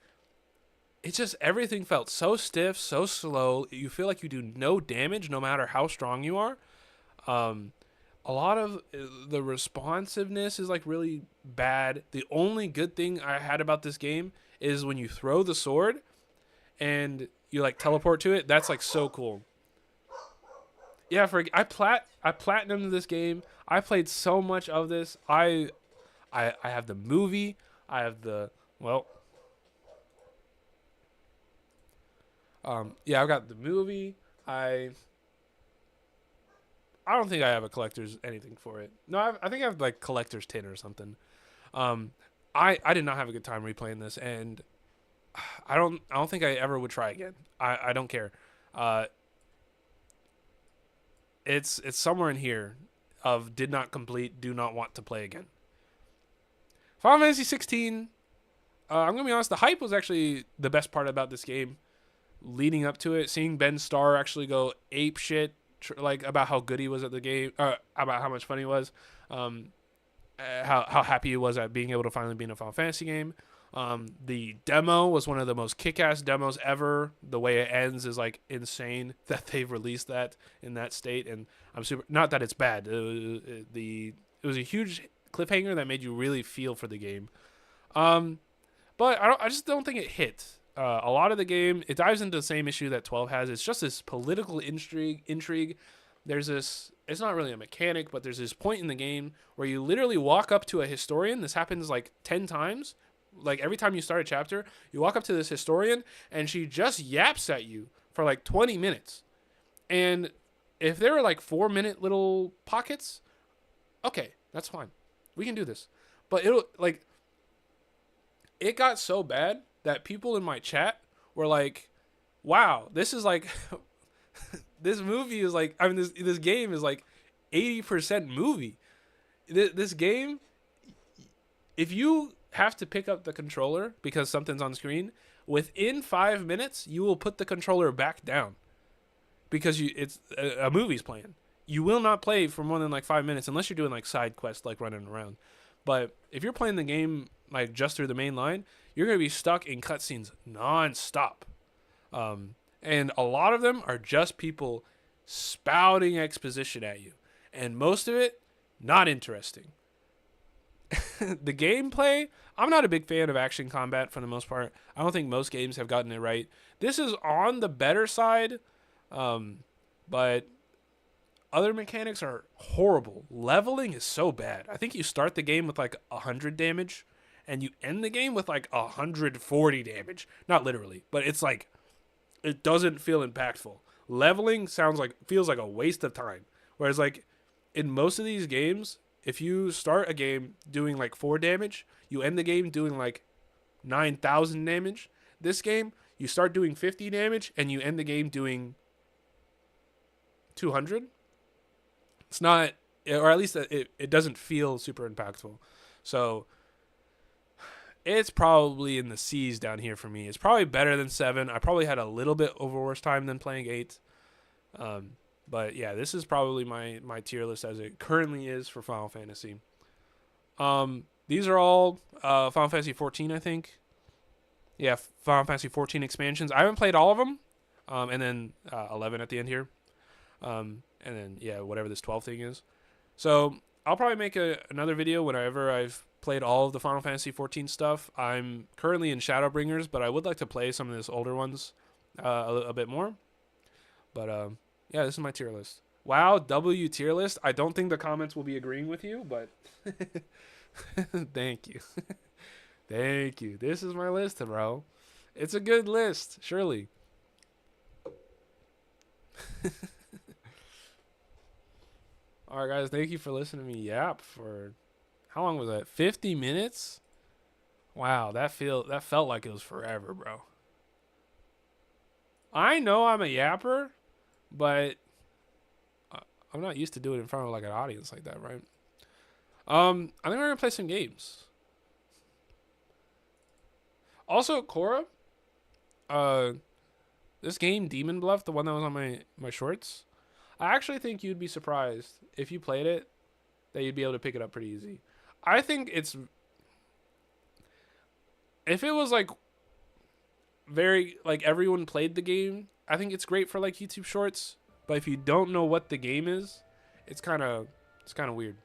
it just, everything felt so stiff, so slow. You feel like you do no damage no matter how strong you are. A lot of the responsiveness is like really bad. The only good thing I had about this game is when you throw the sword and you like teleport to it. That's like so cool. Yeah, I platinumed this game. I played so much of this. I have the movie. I have the yeah, I've got the movie. I don't think I have a collector's anything for it. No, I think I have like collector's tin or something. I did not have a good time replaying this, and I don't think I ever would try again. I don't care. It's somewhere in here of did not complete, do not want to play again. Final Fantasy 16. I'm gonna be honest. The hype was actually the best part about this game. Leading up to it, seeing Ben Starr actually go ape shit, like about how good he was at the game, about how much fun he was, how happy he was at being able to finally be in a Final Fantasy game. The demo was one of the most kick-ass demos ever. The way it ends is like insane that they've released that in that state, and I'm super. Not that it's bad. It was a huge cliffhanger that made you really feel for the game. But I just don't think it hit. A lot of the game, it dives into the same issue that 12 has. It's just this political intrigue. There's this, it's not really a mechanic, but there's this point in the game where you literally walk up to a historian. This happens like 10 times. Like every time you start a chapter, you walk up to this historian and she just yaps at you for like 20 minutes. And if there are like 4-minute little pockets, okay, that's fine. We can do this. But it got so bad that people in my chat were like, wow, this is like, this movie is like, I mean, this game is like 80% movie. This game, if you have to pick up the controller because something's on screen, within 5 minutes, you will put the controller back down because it's a movie's playing. You will not play for more than like 5 minutes unless you're doing like side quests, like running around. But if you're playing the game like just through the main line, you're going to be stuck in cutscenes nonstop. And a lot of them are just people spouting exposition at you. And most of it, not interesting. The gameplay, I'm not a big fan of action combat for the most part. I don't think most games have gotten it right. This is on the better side, but other mechanics are horrible. Leveling is so bad. I think you start the game with like 100 damage, and you end the game with like 140 damage. Not literally, but it's like, it doesn't feel impactful. Leveling feels like a waste of time. Whereas like in most of these games, if you start a game doing like 4 damage, you end the game doing like 9,000 damage. This game, you start doing 50 damage and you end the game doing 200. It's not, or at least it doesn't feel super impactful. So it's probably in the C's down here for me. It's probably better than 7. I probably had a little bit over worse time than playing 8. But yeah, this is probably my tier list as it currently is for Final Fantasy. The These are all Final Fantasy 14, I think. Yeah, Final Fantasy 14 expansions. I haven't played all of them. And then 11 at the end here. And then, yeah, whatever this 12 thing is. So I'll probably make another video whenever I've played all of the Final Fantasy 14 stuff. I'm currently in Shadowbringers, but I would like to play some of these older ones a bit more. But yeah, this is my tier list. Wow, W tier list. I don't think the comments will be agreeing with you, but thank you. Thank you. This is my list, bro. It's a good list, surely. All right, guys. Thank you for listening to me yap for how long was that? 50 minutes? Wow, that felt like it was forever, bro. I know I'm a yapper, but I'm not used to doing it in front of like an audience like that, right? I think we're gonna play some games. Also, Cora, this game Demon Bluff, the one that was on my shorts, I actually think you'd be surprised if you played it that you'd be able to pick it up pretty easy. I think it's, if it was like very like everyone played the game, I think it's great for like YouTube shorts. But if you don't know what the game is, it's kind of weird.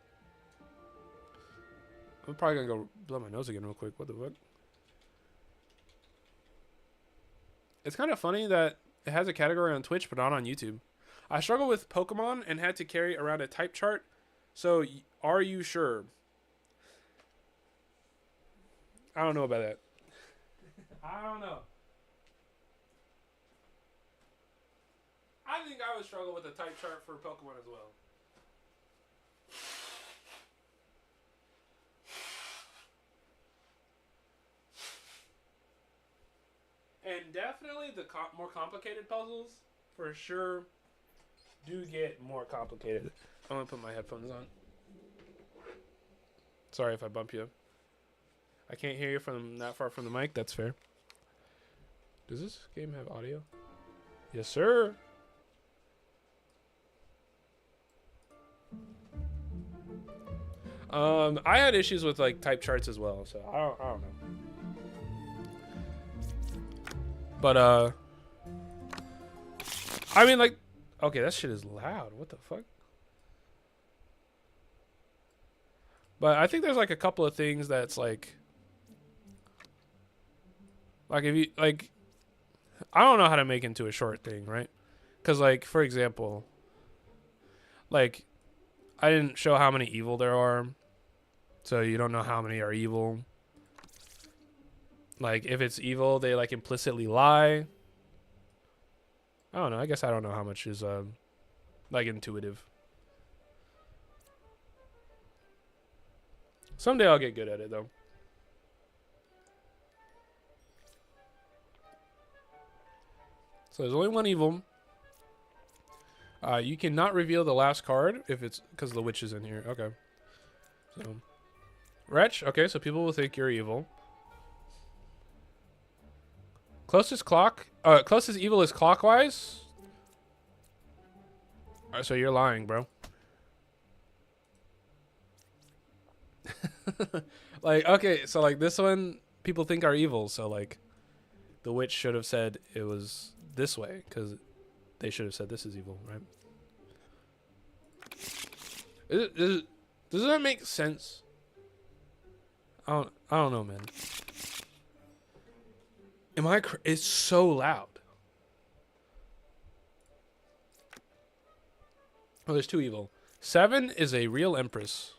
I'm probably gonna go blow my nose again real quick. What the fuck? It's kind of funny that it has a category on Twitch but not on YouTube. I struggle with Pokemon and had to carry around a type chart. So, are you sure? I don't know about that. I don't know. I think I would struggle with a type chart for Pokemon as well. And definitely the more complicated puzzles, for sure, do get more complicated. I'm going to put my headphones on. Sorry if I bump you. I can't hear you from that far from the mic. That's fair. Does this game have audio? Yes, sir. I had issues with like type charts as well, so I don't know. But I mean, like, okay, that shit is loud. What the fuck? But I think there's like a couple of things that's like if you like, I don't know how to make into a short thing, right? Because like, for example, like I didn't show how many evil there are, so you don't know how many are evil. Like, if it's evil, they, like, implicitly lie. I don't know. I guess I don't know how much is, like, intuitive. Someday I'll get good at it, though. So there's only one evil. You cannot reveal the last card if it's because the witch is in here. Okay. So, Wretch. Okay, so people will think you're evil. Closest evil is clockwise. Alright, so you're lying, bro. Like, okay, so like this one, people think are evil. So like, the witch should have said it was this way because they should have said this is evil, right? Does that make sense? I don't know, man. It's so loud. Oh, there's two evil. 7 is a real empress.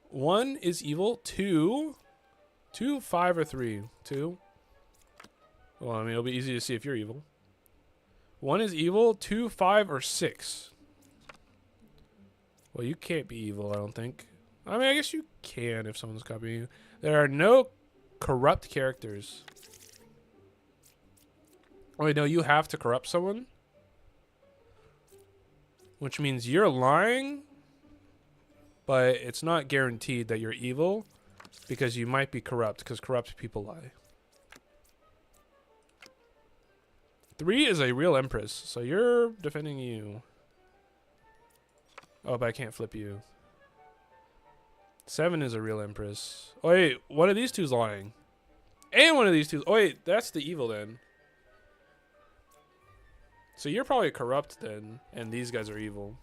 1 is evil. 2, 5, or 3. 2. Well, I mean, it'll be easy to see if you're evil. 1 is evil. 2, 5, or 6. Well, you can't be evil, I don't think. I mean, I guess you can if someone's copying you. There are no corrupt characters. Oh, wait, no, you have to corrupt someone. Which means you're lying, but it's not guaranteed that you're evil because you might be corrupt because corrupt people lie. 3 is a real empress, so you're defending you. Oh, but I can't flip you. 7 is a real empress. Oh, wait, one of these two's lying. And one of these two. Oh, wait, that's the evil then. So you're probably corrupt then, and these guys are evil.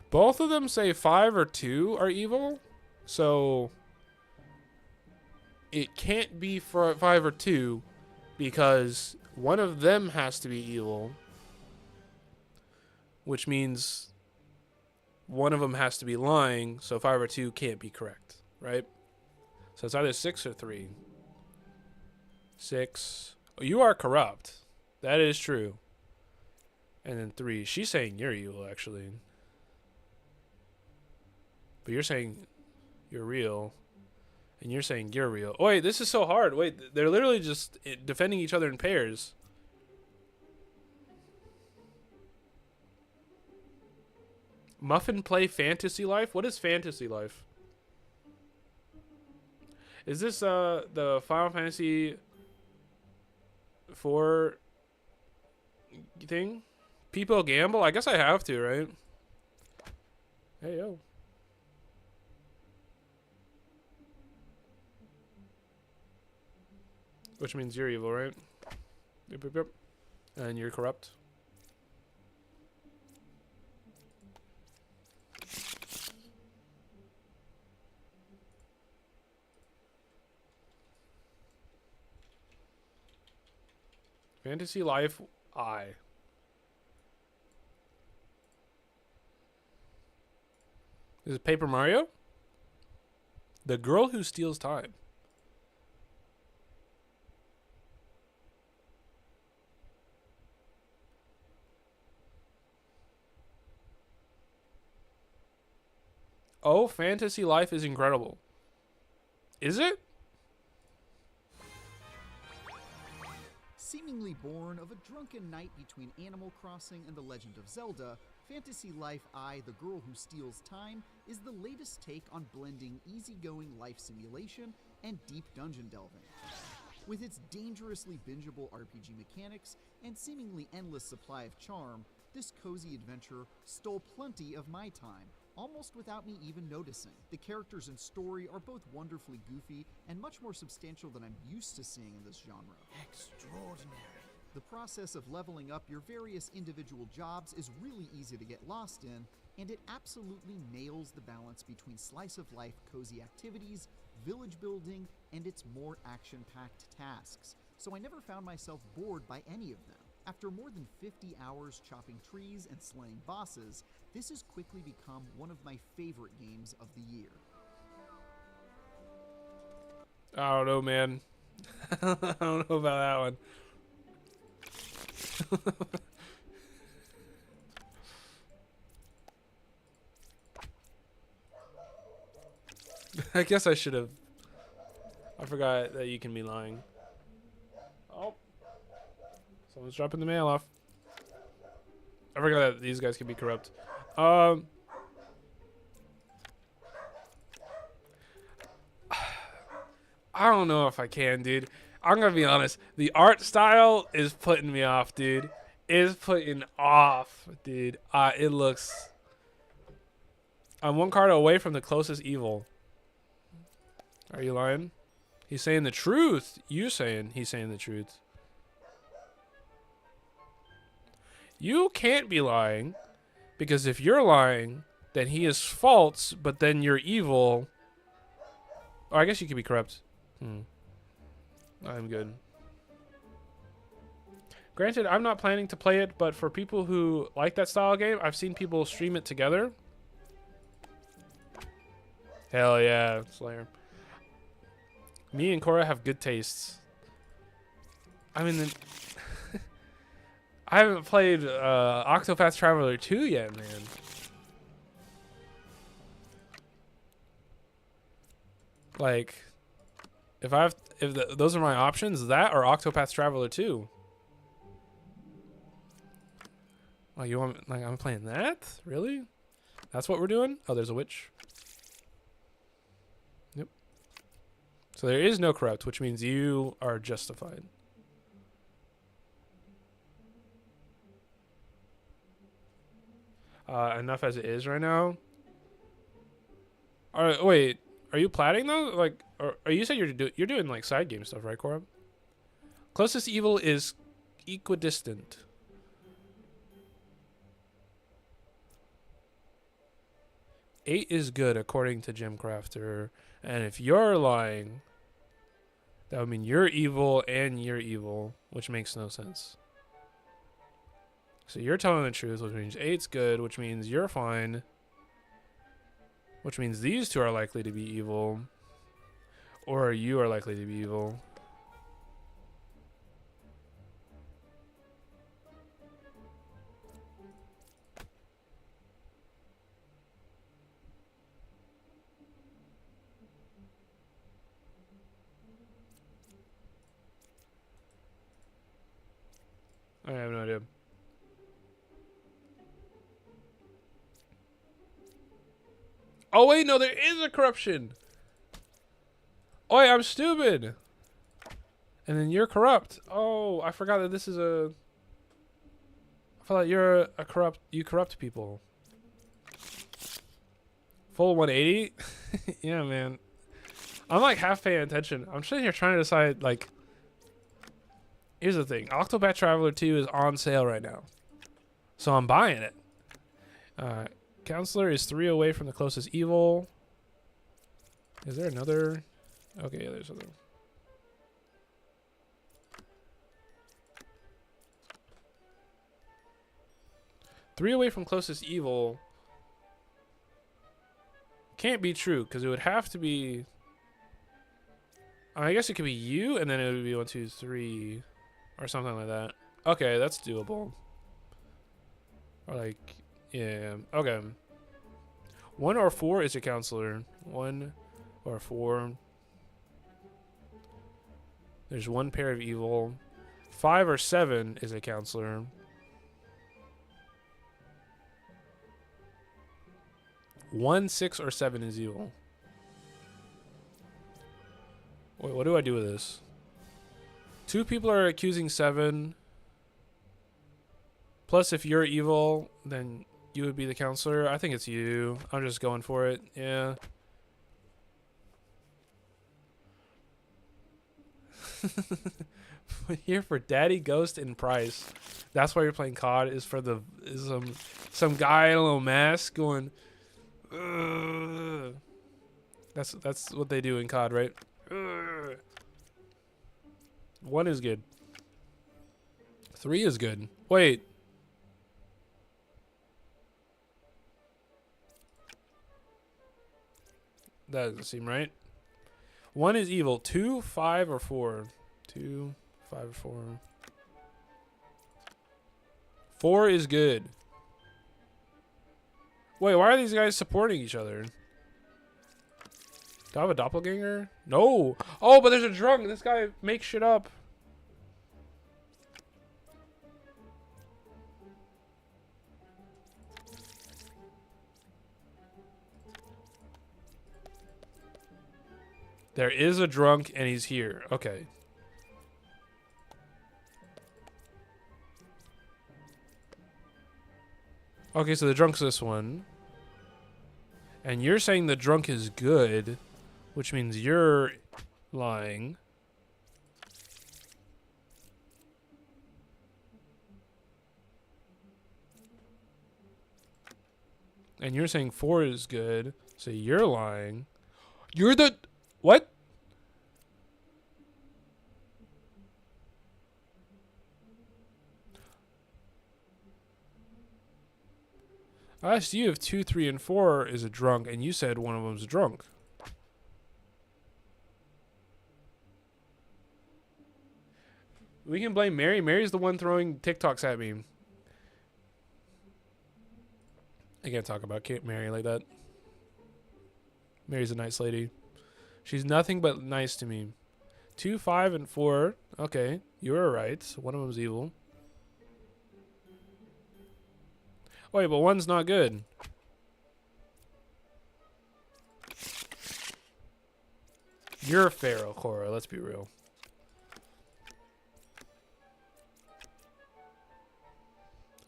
Both of them say 5 or 2 are evil, so it can't be for 5 or 2 because one of them has to be evil, which means one of them has to be lying, so 5 or 2 can't be correct, right? So it's either 6 or 3. 6. Oh, you are corrupt. That is true. And then 3. She's saying you're evil, actually. But you're saying you're real. And you're saying you're real. Oh, wait, this is so hard. Wait, they're literally just defending each other in pairs. Muffin play Fantasy Life? What is Fantasy Life? Is this the Final Fantasy 4 thing? People gamble? I guess I have to, right? Hey, yo. Which means you're evil, right? Yep, yep, yep. And you're corrupt. Fantasy Life I. Is it Paper Mario? The Girl Who Steals Time. Oh, Fantasy Life is incredible. Is it? Seemingly born of a drunken night between Animal Crossing and The Legend of Zelda, Fantasy Life I, The Girl Who Steals Time is the latest take on blending easygoing life simulation and deep dungeon delving. With its dangerously bingeable RPG mechanics and seemingly endless supply of charm, this cozy adventure stole plenty of my time, almost without me even noticing. The characters and story are both wonderfully goofy and much more substantial than I'm used to seeing in this genre. Extraordinary. The process of leveling up your various individual jobs is really easy to get lost in, and it absolutely nails the balance between slice-of-life cozy activities, village building, and its more action-packed tasks, so I never found myself bored by any of them. After more than 50 hours chopping trees and slaying bosses, this has quickly become one of my favorite games of the year. I don't know, man. I don't know about that one. I guess I should have. I forgot that you can be lying. Oh. Someone's dropping the mail off. I forgot that these guys can be corrupt. I don't know if I can, dude. I'm gonna be honest. The art style is putting me off, dude. Is putting off, dude. It looks. I'm one card away from the closest evil. Are you lying? He's saying the truth. You're saying he's saying the truth. You can't be lying, because if you're lying, then he is false, but then you're evil. Oh, I guess you could be corrupt. I'm good. Granted, I'm not planning to play it, but for people who like that style of game, I've seen people stream it together. Hell yeah, Slayer. Me and Cora have good tastes. I mean, I haven't played Octopath Traveler 2 yet, man. Like, those are my options, that or Octopath Traveler 2. Oh, you want, like, I'm playing that? Really? That's what we're doing? Oh, there's a witch. Yep. So there is no corrupt, which means you are justified. Enough as it is right now. All right, wait. Are you platting though? Like, or you said you're doing like side game stuff, right, Corb? Closest evil is equidistant. Eight is good according to Jim Crafter, and if you're lying, that would mean you're evil and you're evil, which makes no sense. So you're telling the truth, which means eight's good, which means you're fine. Which means these two are likely to be evil. Or you are likely to be evil. I have no idea. Oh wait, no, there is a corruption. Oh wait, I'm stupid. And then you're corrupt. Oh, I forgot that this is a... I thought you're a corrupt... You corrupt people. Full 180? Yeah, man. I'm like half paying attention. I'm sitting here trying to decide, like... Here's the thing. Octopath Traveler 2 is on sale right now. So I'm buying it. Counselor is 3 away from the closest evil. Is there another? Okay, yeah, there's other. Three away from closest evil can't be true because it would have to be. I guess it could be you, and then it would be 1, 2, 3, or something like that. Okay, that's doable. Or like, yeah, okay. 1 or 4 is a counselor. 1 or 4. There's 1 pair of evil. 5 or 7 is a counselor. 1, 6, or 7 is evil. Wait, what do I do with this? 2 people are accusing 7. Plus, if you're evil, then you would be the counselor. I think it's you. I'm just going for it. Yeah. Here for Daddy, Ghost, and Price. That's why you're playing COD. Is for the some guy in a little mask going. Ugh. That's what they do in COD, right? Ugh. 1 is good. 3 is good. Wait. That doesn't seem right. 1 is evil. 2, 5, or 4. 2, 5, or 4. 4 is good. Wait, why are these guys supporting each other? Do I have a doppelganger? No. Oh, but there's a drunk. This guy makes shit up. There is a drunk and he's here. Okay. Okay, so the drunk's this one. And you're saying the drunk is good, which means you're lying. And you're saying 4 is good, so you're lying. You're the... What? I asked you if 2, 3, and 4 is a drunk, and you said one of them's a drunk. We can blame Mary. Mary's the one throwing TikToks at me. I can't talk about Mary like that. Mary's a nice lady. She's nothing but nice to me. 2, 5, and 4. Okay, you were right. One of them's evil. Wait, but 1's not good. You're a Pharaoh, Cora. Let's be real.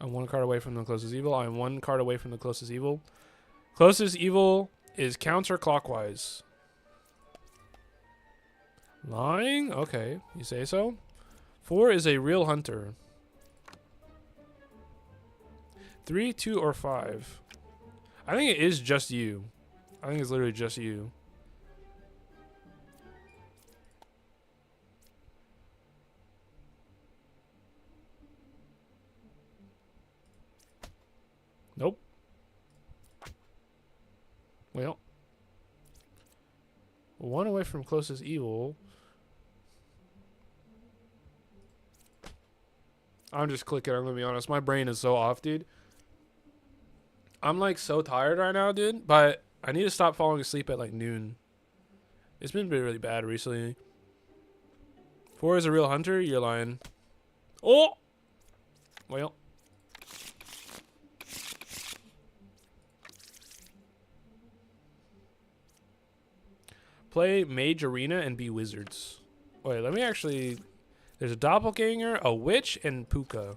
I'm one card away from the closest evil. I'm one card away from the closest evil. Closest evil is counterclockwise. Lying? Okay, you say so. 4 is a real hunter. 3, 2, or 5. I think it is just you. I think it's literally just you. Nope. Well. 1 away from closest evil. I'm just clicking, I'm gonna be honest. My brain is so off, dude. I'm like so tired right now, dude. But I need to stop falling asleep at like noon. It's been really bad recently. 4 is a real hunter? You're lying. Oh! Well. Play Mage Arena and be wizards. Wait, let me actually... There's a doppelganger, a witch, and Puka.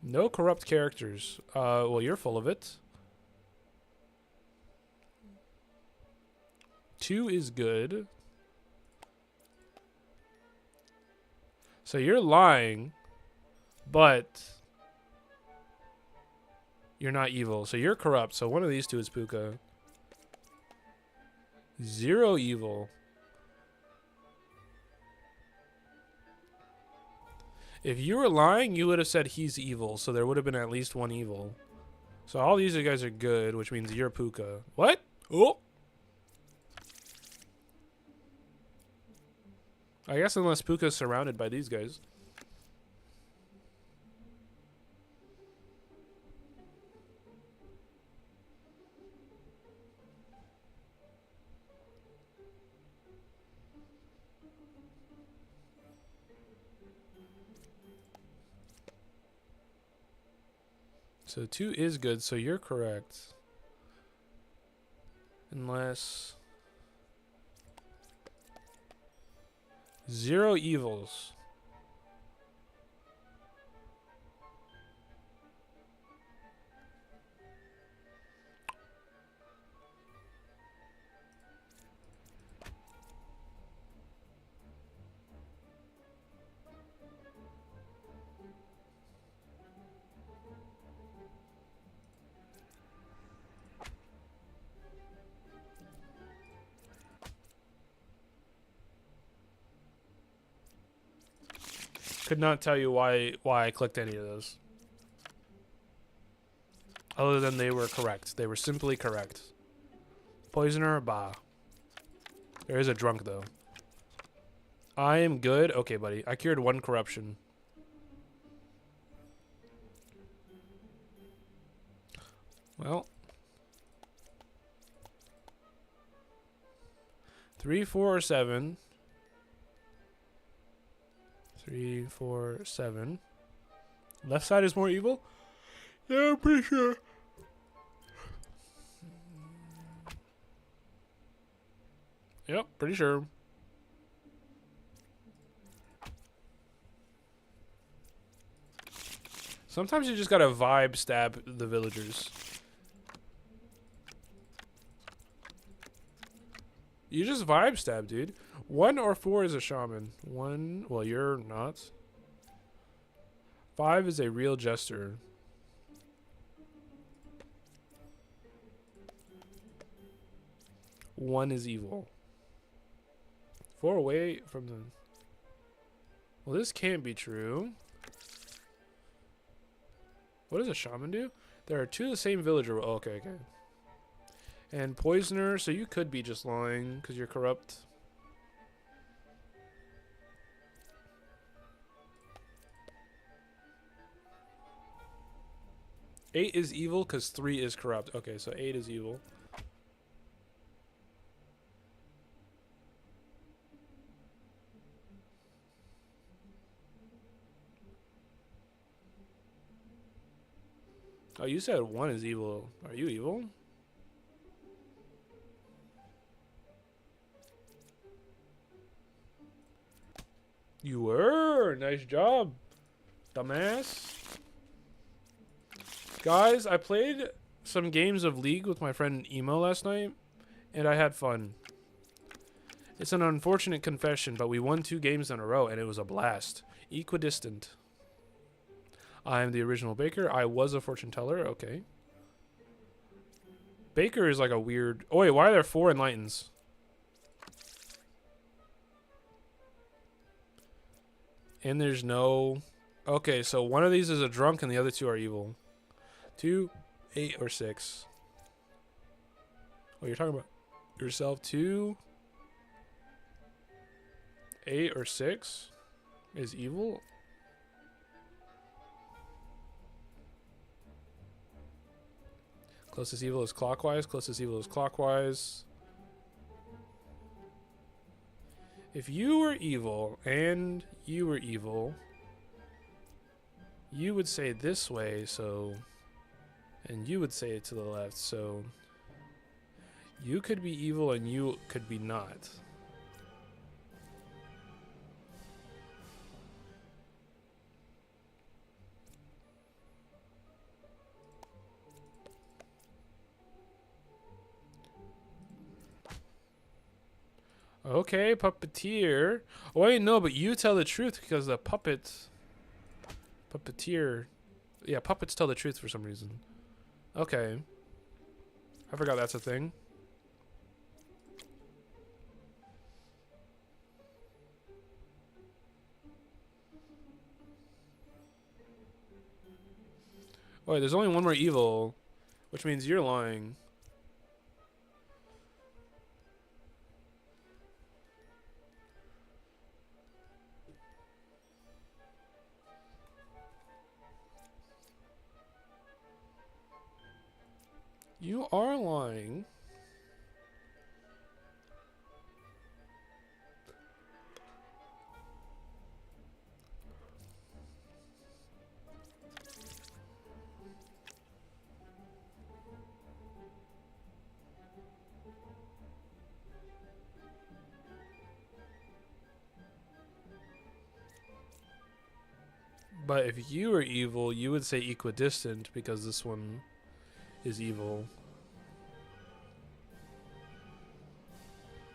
No corrupt characters. Well, you're full of it. 2 is good. So you're lying, but you're not evil. So you're corrupt. So one of these two is Puka. 0 evil. If you were lying, you would have said he's evil. So there would have been at least 1 evil. So all these guys are good, which means you're Puka. What? Oh. I guess unless Puka's surrounded by these guys. So 2 is good, so you're correct. Unless... 0 evils. Could not tell you why I clicked any of those. Other than they were correct. They were simply correct. Poisoner, bah. There is a drunk, though. I am good. Okay, buddy. I cured 1 corruption. Well. 3, 4, or 7. 3, 4, 7. Left side is more evil? Yeah, I'm pretty sure. Yep, pretty sure. Sometimes you just gotta vibe stab the villagers. You just vibe stab, dude. 1 or 4 is a shaman. 1, well, you're not. 5 is a real jester. 1 is evil. 4 away from the... Well, this can't be true. What does a shaman do? There are 2 of the same villager. Oh, okay, okay. And poisoner, so you could be just lying because you're corrupt. Eight is evil because 3 is corrupt. Okay, so 8 is evil. Oh, you said 1 is evil. Are you evil? You were. Nice job, dumbass. Guys, I played some games of League with my friend Emo last night, and I had fun. It's an unfortunate confession, but we won 2 games in a row, and it was a blast. Equidistant. I am the original Baker. I was a fortune teller. Okay. Baker is like a weird... Oh, wait, why are there 4 enlightens? And there's no... Okay, so one of these is a drunk, and the other 2 are evil. 2, 8, or 6. Oh, you're talking about yourself. 2, 8, or 6 is evil. Closest evil is clockwise. Closest evil is clockwise. If you were evil and you were evil, you would say this way, so... And you would say it to the left, so... You could be evil and you could be not. Okay, puppeteer. Oh, wait, no, but you tell the truth because the puppeteer. Yeah, puppets tell the truth for some reason. Okay. I forgot that's a thing. Oh, wait, there's only one more evil, which means you're lying. You are lying. But if you were evil, you would say equidistant because this one is evil.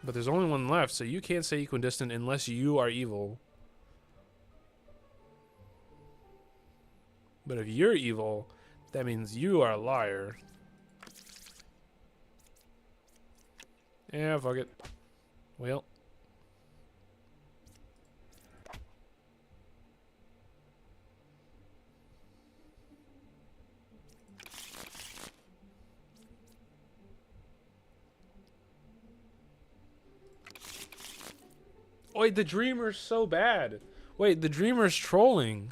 But there's only one left, so you can't say equidistant unless you are evil. But if you're evil, that means you are a liar. Yeah, fuck it. Well. Wait, the dreamer's so bad. Wait, the dreamer's trolling.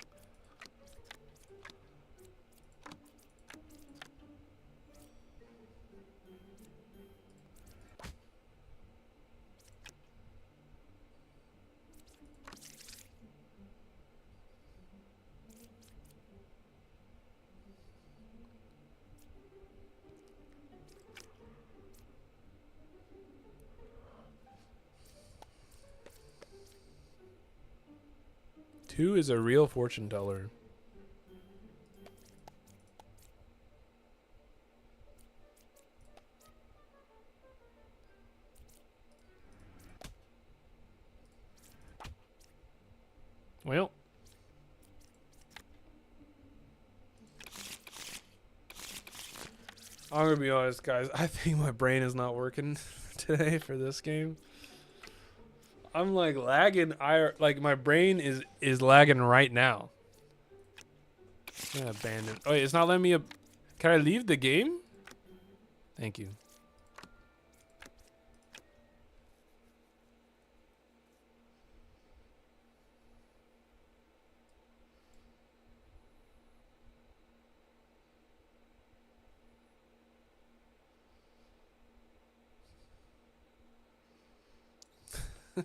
Two is a real fortune teller. Well. I'm gonna be honest, guys. I think my brain is not working today for this game. I'm like lagging. Like my brain is lagging right now. I'm gonna abandon. Oh, wait, it's not letting me. Can I leave the game? Thank you.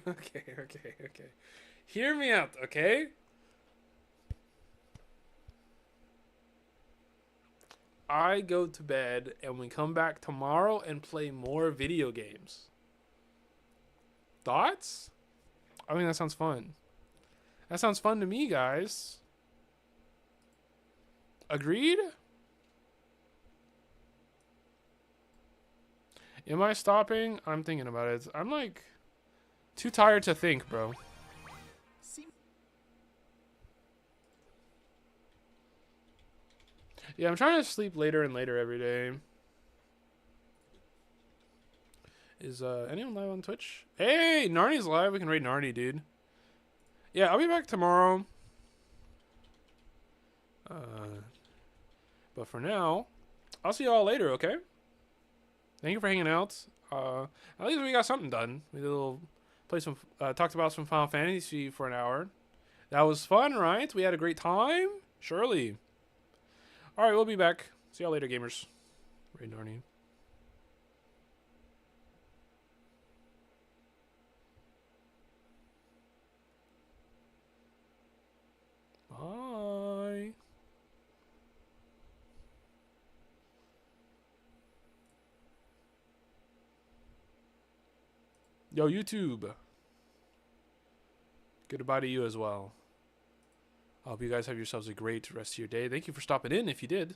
Okay. Hear me out, okay? I go to bed and we come back tomorrow and play more video games. Thoughts? I mean, that sounds fun. That sounds fun to me, guys. Agreed? Am I stopping? I'm thinking about it. I'm like too tired to think, bro. Yeah, I'm trying to sleep later and later every day. Is anyone live on Twitch? Hey, Narni's live. We can raid Narni, dude. Yeah, I'll be back tomorrow. But for now, I'll see y'all later, okay? Thank you for hanging out. At least we got something done. We did a little talked about some Final Fantasy for an hour. That was fun, right? We had a great time. Surely. All right, we'll be back. See y'all later, gamers. Raid Narni. Bye. Yo, YouTube. Goodbye to you as well. I hope you guys have yourselves a great rest of your day. Thank you for stopping in if you did.